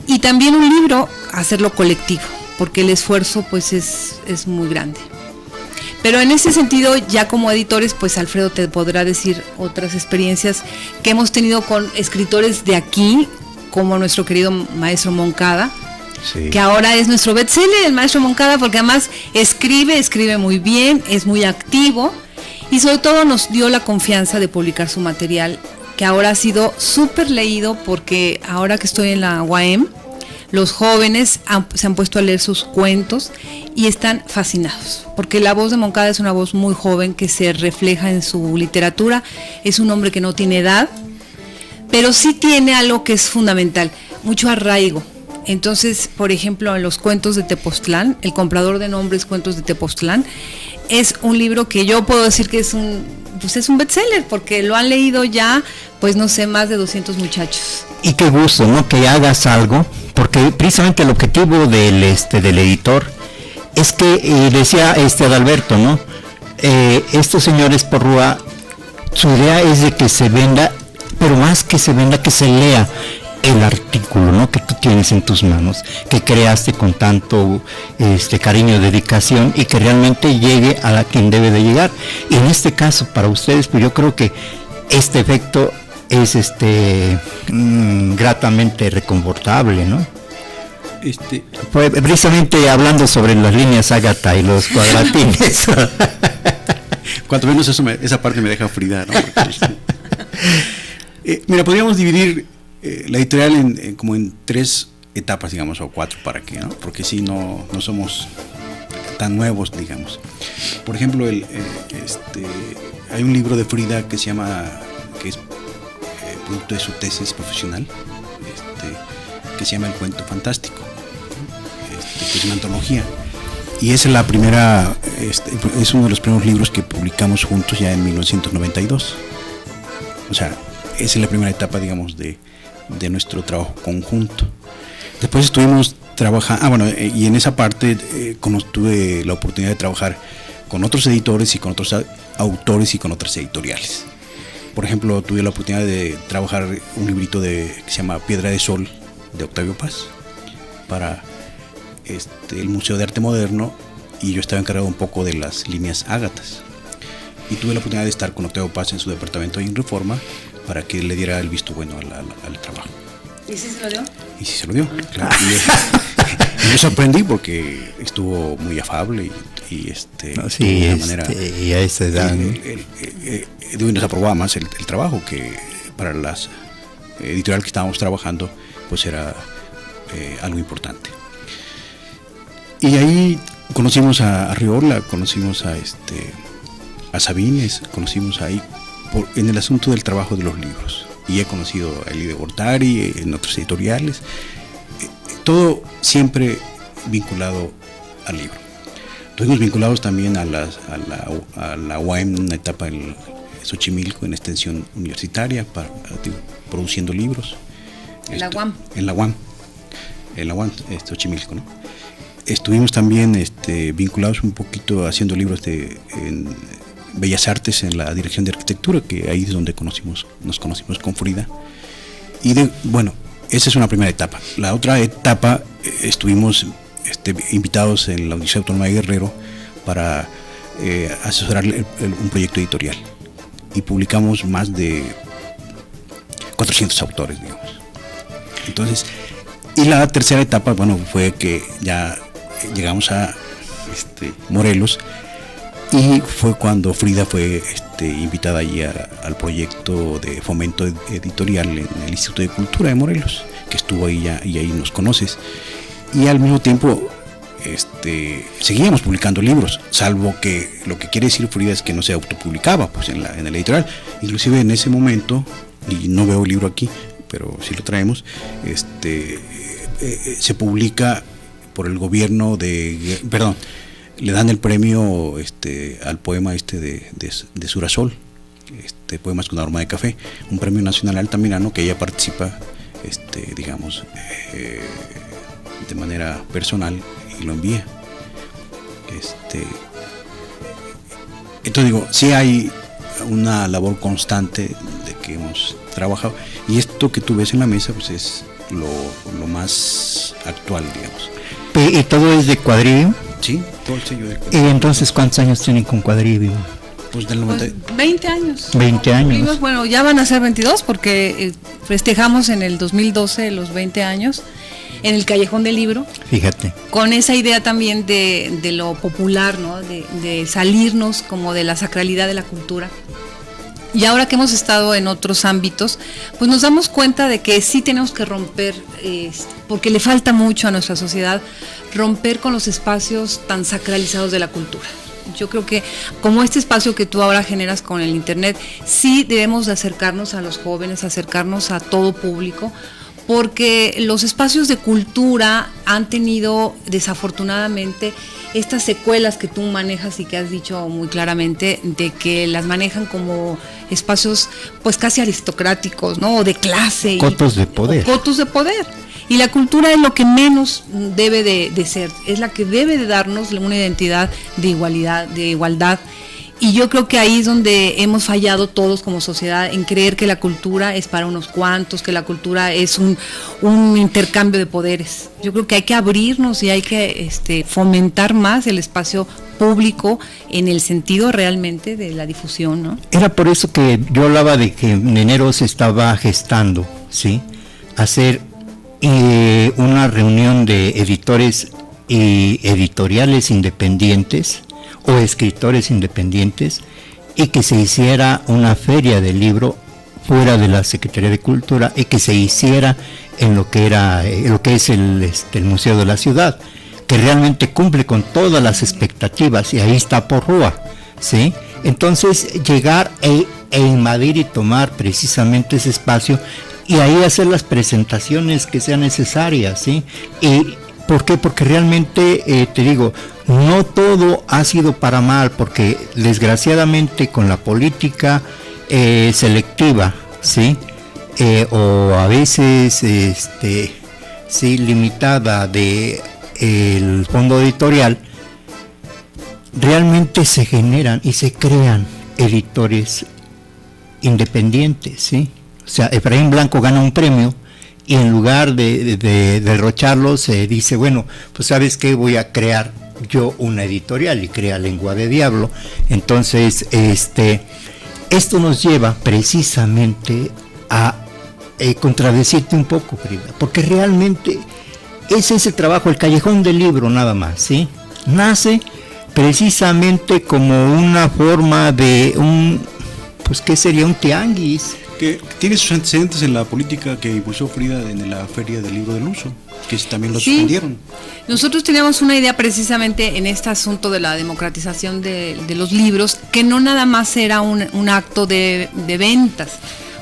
y también un libro, hacerlo colectivo, porque el esfuerzo pues es muy grande. Pero en ese sentido, ya como editores, pues Alfredo te podrá decir otras experiencias que hemos tenido con escritores de aquí, como nuestro querido maestro Moncada, sí, que ahora es nuestro bestseller, el maestro Moncada, porque además escribe muy bien, es muy activo, y sobre todo nos dio la confianza de publicar su material, que ahora ha sido súper leído, porque ahora que estoy en la UAM, los jóvenes se han puesto a leer sus cuentos y están fascinados, porque la voz de Moncada es una voz muy joven que se refleja en su literatura. Es un hombre que no tiene edad, pero sí tiene algo que es fundamental, mucho arraigo. Entonces, por ejemplo, en los cuentos de Tepoztlán, El comprador de nombres, cuentos de Tepoztlán, es un libro que yo puedo decir que es un bestseller, porque lo han leído ya, pues no sé, más de 200 muchachos. Y qué gusto, ¿no? Que hagas algo, porque precisamente el objetivo del editor es que, decía Adalberto, ¿no? Estos señores Porrúa, su idea es de que se venda, pero más que se venda, que se lea. el artículo, ¿no?, que tú tienes en tus manos, que creaste con tanto cariño, dedicación, y que realmente llegue a quien debe de llegar. Y en este caso, para ustedes, pues yo creo que este efecto es gratamente reconfortable, ¿no? Pues, precisamente hablando sobre las líneas Ágata y los cuadratines. Cuanto menos esa parte me deja Frida, ¿no? Mira, podríamos dividir la editorial como en 3 etapas, digamos, o 4, para que, ¿no? Porque si no somos tan nuevos, digamos. Por ejemplo, hay un libro de Frida que se es producto de su tesis profesional, que se llama El Cuento Fantástico, que es una antología. Y es la primera, es uno de los primeros libros que publicamos juntos ya en 1992. O sea, esa es la primera etapa, digamos, de nuestro trabajo conjunto. Después estuvimos trabajando, y en esa parte tuve la oportunidad de trabajar con otros editores y con otros autores y con otras editoriales. Por ejemplo, tuve la oportunidad de trabajar un librito que se llama Piedra de Sol, de Octavio Paz, para el Museo de Arte Moderno, y yo estaba encargado un poco de las líneas Ágatas. Y tuve la oportunidad de estar con Octavio Paz en su departamento en Reforma para que le diera el visto bueno al trabajo. ¿Y sí se lo dio? Y sí se lo dio, claro. Y me sorprendí porque estuvo muy afable y de una manera, y a esa edad nos aprobaba más el trabajo, que para las editorial que estábamos trabajando pues era algo importante. Y ahí conocimos a Arriola, conocimos a Sabines, conocimos ahí en el asunto del trabajo de los libros. Y he conocido a Eli de Gortari en otras editoriales, todo siempre vinculado al libro. Estuvimos vinculados también a la UAM, una etapa en Xochimilco, en extensión universitaria, produciendo libros. En la UAM. En la UAM, Xochimilco, ¿no? Estuvimos también vinculados un poquito haciendo libros en Bellas Artes, en la Dirección de Arquitectura, que ahí es donde nos conocimos con Frida. Y esa es una primera etapa. La otra etapa, estuvimos invitados en la Universidad Autónoma de Guerrero para asesorar un proyecto editorial. Y publicamos más de 400 autores, digamos. Entonces, y la tercera etapa, fue que ya llegamos a Morelos, y fue cuando Frida fue invitada allí al proyecto de fomento editorial en el Instituto de Cultura de Morelos, que estuvo ahí ya, y ahí nos conoces. Y al mismo tiempo seguíamos publicando libros, salvo que lo que quiere decir Frida es que no se autopublicaba pues en el editorial. Inclusive en ese momento, y no veo el libro aquí, pero sí lo traemos, se publica por el gobierno le dan el premio al poema de Surasol, Poemas con aroma de café, un premio nacional altamirano que ella participa, digamos, de manera personal, y lo envía. Entonces digo, sí hay una labor constante de que hemos trabajado, y esto que tú ves en la mesa pues es lo más actual, digamos. ¿Y todo es de Cuadribio? Sí, todo el sello de Cuadribio. ¿Y entonces cuántos años tienen con Cuadribio? Pues del 90. 20 años. 20 años. Bueno, ya van a ser 22 porque festejamos en el 2012 los 20 años en el Callejón del Libro. Fíjate. Con esa idea también de lo popular, ¿no? De salirnos como de la sacralidad de la cultura. Y ahora que hemos estado en otros ámbitos, pues nos damos cuenta de que sí tenemos que romper, porque le falta mucho a nuestra sociedad, romper con los espacios tan sacralizados de la cultura. Yo creo que como este espacio que tú ahora generas con el internet, sí debemos de acercarnos a los jóvenes, acercarnos a todo público, porque los espacios de cultura han tenido desafortunadamente estas secuelas que tú manejas y que has dicho muy claramente, de que las manejan como espacios pues casi aristocráticos, ¿no? O de clase. Cotos de poder. Cotos de poder. Y la cultura es lo que menos debe de ser, es la que debe de darnos una identidad de igualdad Y yo creo que ahí es donde hemos fallado todos como sociedad, en creer que la cultura es para unos cuantos, que la cultura es un intercambio de poderes. Yo creo que hay que abrirnos y hay que fomentar más el espacio público en el sentido realmente de la difusión, ¿no? Era por eso que yo hablaba de que en enero se estaba gestando, ¿sí? Hacer una reunión de editores y editoriales independientes o escritores independientes, y que se hiciera una feria del libro fuera de la Secretaría de Cultura, y que se hiciera en lo que es el Museo de la Ciudad, que realmente cumple con todas las expectativas, y ahí está Porrúa, ¿sí? Entonces llegar e invadir y tomar precisamente ese espacio, y ahí hacer las presentaciones que sean necesarias, ¿sí? Y ¿por qué? Porque realmente, te digo, no todo ha sido para mal, porque desgraciadamente con la política selectiva, ¿sí? O a veces, sí, limitada de el fondo editorial, realmente se generan y se crean editores independientes, ¿sí? O sea, Efraín Blanco gana un premio, y en lugar de derrocharlo se dice, bueno, pues ¿sabes qué? Voy a crear yo una editorial, y crea Lengua de Diablo. Entonces, esto nos lleva precisamente a contradecirte un poco, Frida, porque realmente ese es el trabajo, el callejón del libro nada más, ¿sí? Nace precisamente como una forma de pues ¿qué sería? Un tianguis. Que tiene sus antecedentes en la política que impulsó Frida en la Feria del Libro del Uso, que también lo suspendieron. Nosotros teníamos una idea precisamente en este asunto de la democratización de los libros, que no nada más era un acto de ventas,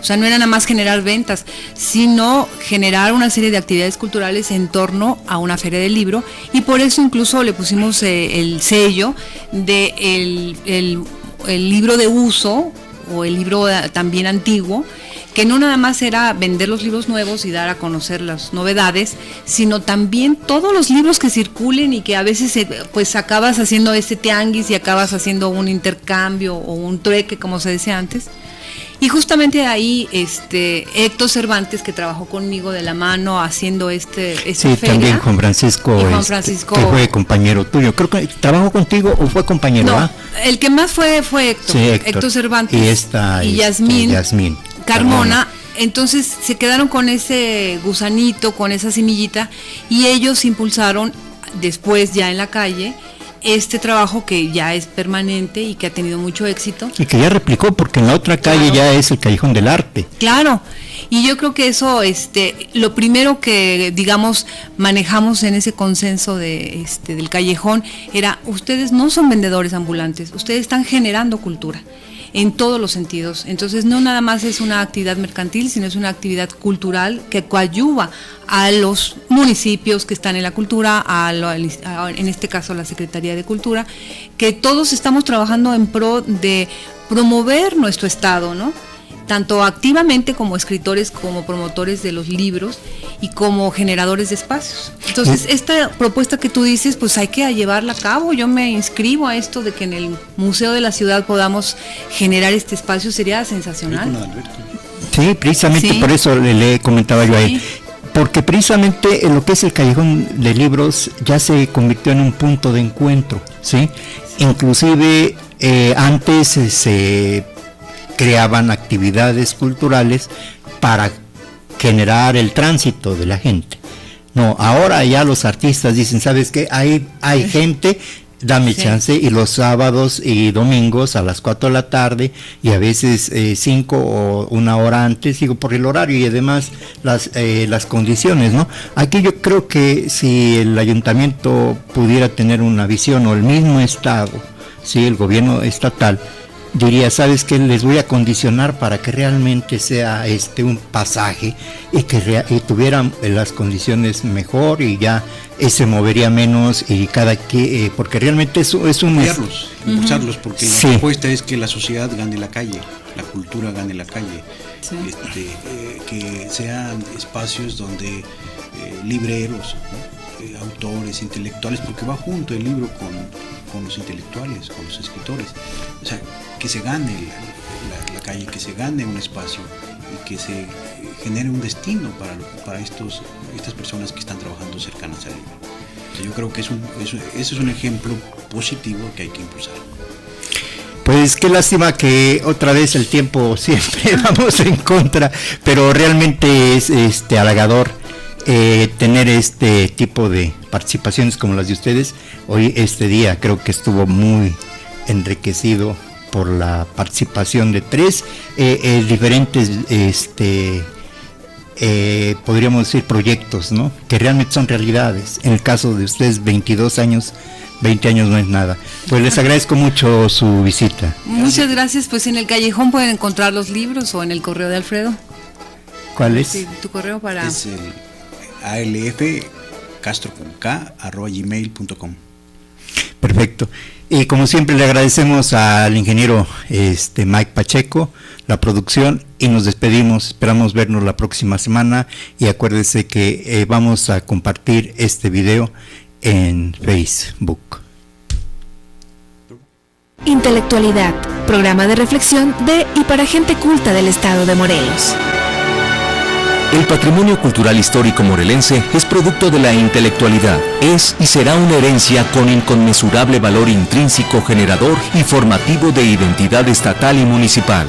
o sea, no era nada más generar ventas, sino generar una serie de actividades culturales en torno a una feria del libro, y por eso incluso le pusimos el sello de el libro de uso, o el libro también antiguo, que no nada más era vender los libros nuevos y dar a conocer las novedades, sino también todos los libros que circulen, y que a veces pues acabas haciendo tianguis y acabas haciendo un intercambio o un trueque, como se decía antes. Y justamente ahí Héctor Cervantes, que trabajó conmigo de la mano haciendo esta sí, feria. También Juan Francisco, que fue compañero tuyo. Creo que trabajó contigo o fue compañero. No, el que más fue Héctor, sí, Héctor Cervantes y Yasmín Carmona. Entonces se quedaron con ese gusanito, con esa semillita, y ellos impulsaron después ya en la calle este trabajo que ya es permanente y que ha tenido mucho éxito. Y que ya replicó, porque en la otra calle ya es el Callejón del Arte. Claro, y yo creo que eso, lo primero que, digamos, manejamos en ese consenso del callejón era: ustedes no son vendedores ambulantes, ustedes están generando cultura en todos los sentidos. Entonces no nada más es una actividad mercantil, sino es una actividad cultural que coadyuva a los municipios que están en la cultura, en este caso a la Secretaría de Cultura, que todos estamos trabajando en pro de promover nuestro estado, ¿no? Tanto activamente como escritores, como promotores de los libros y como generadores de espacios. Entonces, esta propuesta que tú dices, pues hay que llevarla a cabo. Yo me inscribo a esto de que en el Museo de la Ciudad podamos generar este espacio, sería sensacional. Sí, precisamente por eso le comentaba yo a él. Porque precisamente en lo que es el Callejón de Libros ya se convirtió en un punto de encuentro, ¿sí? Inclusive antes se creaban actividades culturales para generar el tránsito de la gente. No, ahora ya los artistas dicen, ¿sabes qué? Hay gente, dame chance, y los sábados y domingos a las 4 de la tarde, y a veces 5 o 1 hora antes, digo, por el horario y además las condiciones, ¿no? Aquí yo creo que si el ayuntamiento pudiera tener una visión, o el mismo estado, sí, el gobierno estatal, diría, ¿sabes qué? Les voy a condicionar para que realmente sea un pasaje, y que tuvieran las condiciones mejor, y ya se movería menos, y porque realmente eso es un... Impulsarlos, porque la propuesta es que la sociedad gane la calle, la cultura gane la calle, que sean espacios donde libreros, ¿no? autores, intelectuales, porque va junto el libro con los intelectuales, con los escritores. O sea, que se gane la calle, que se gane un espacio y que se genere un destino para estas personas que están trabajando cercanas al libro. O sea, yo creo que ese es un ejemplo positivo que hay que impulsar. Pues qué lástima que otra vez el tiempo siempre vamos en contra, pero realmente es halagador tener este tipo de participaciones como las de ustedes. Hoy este día creo que estuvo muy enriquecido por la participación de tres diferentes podríamos decir proyectos, ¿no? Que realmente son realidades. En el caso de ustedes 22 años, 20 años no es nada. Pues les agradezco mucho su visita. Muchas gracias. Pues en el callejón pueden encontrar los libros o en el correo de Alfredo. ¿Cuál es? Sí, tu correo para... Es el alfcastro@gmail.com. Perfecto. Y como siempre le agradecemos al ingeniero Mike Pacheco la producción y nos despedimos. Esperamos vernos la próxima semana y acuérdese que vamos a compartir este video en Facebook. Intelectualidad, programa de reflexión de y para gente culta del estado de Morelos. El patrimonio cultural histórico morelense es producto de la intelectualidad, es y será una herencia con inconmensurable valor intrínseco generador y formativo de identidad estatal y municipal.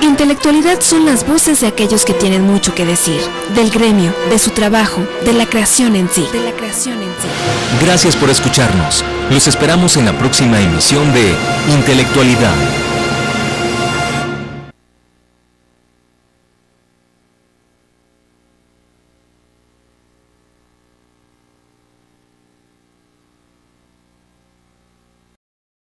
Intelectualidad son las voces de aquellos que tienen mucho que decir, del gremio, de su trabajo, de la creación en sí. Gracias por escucharnos. Los esperamos en la próxima emisión de Intelectualidad.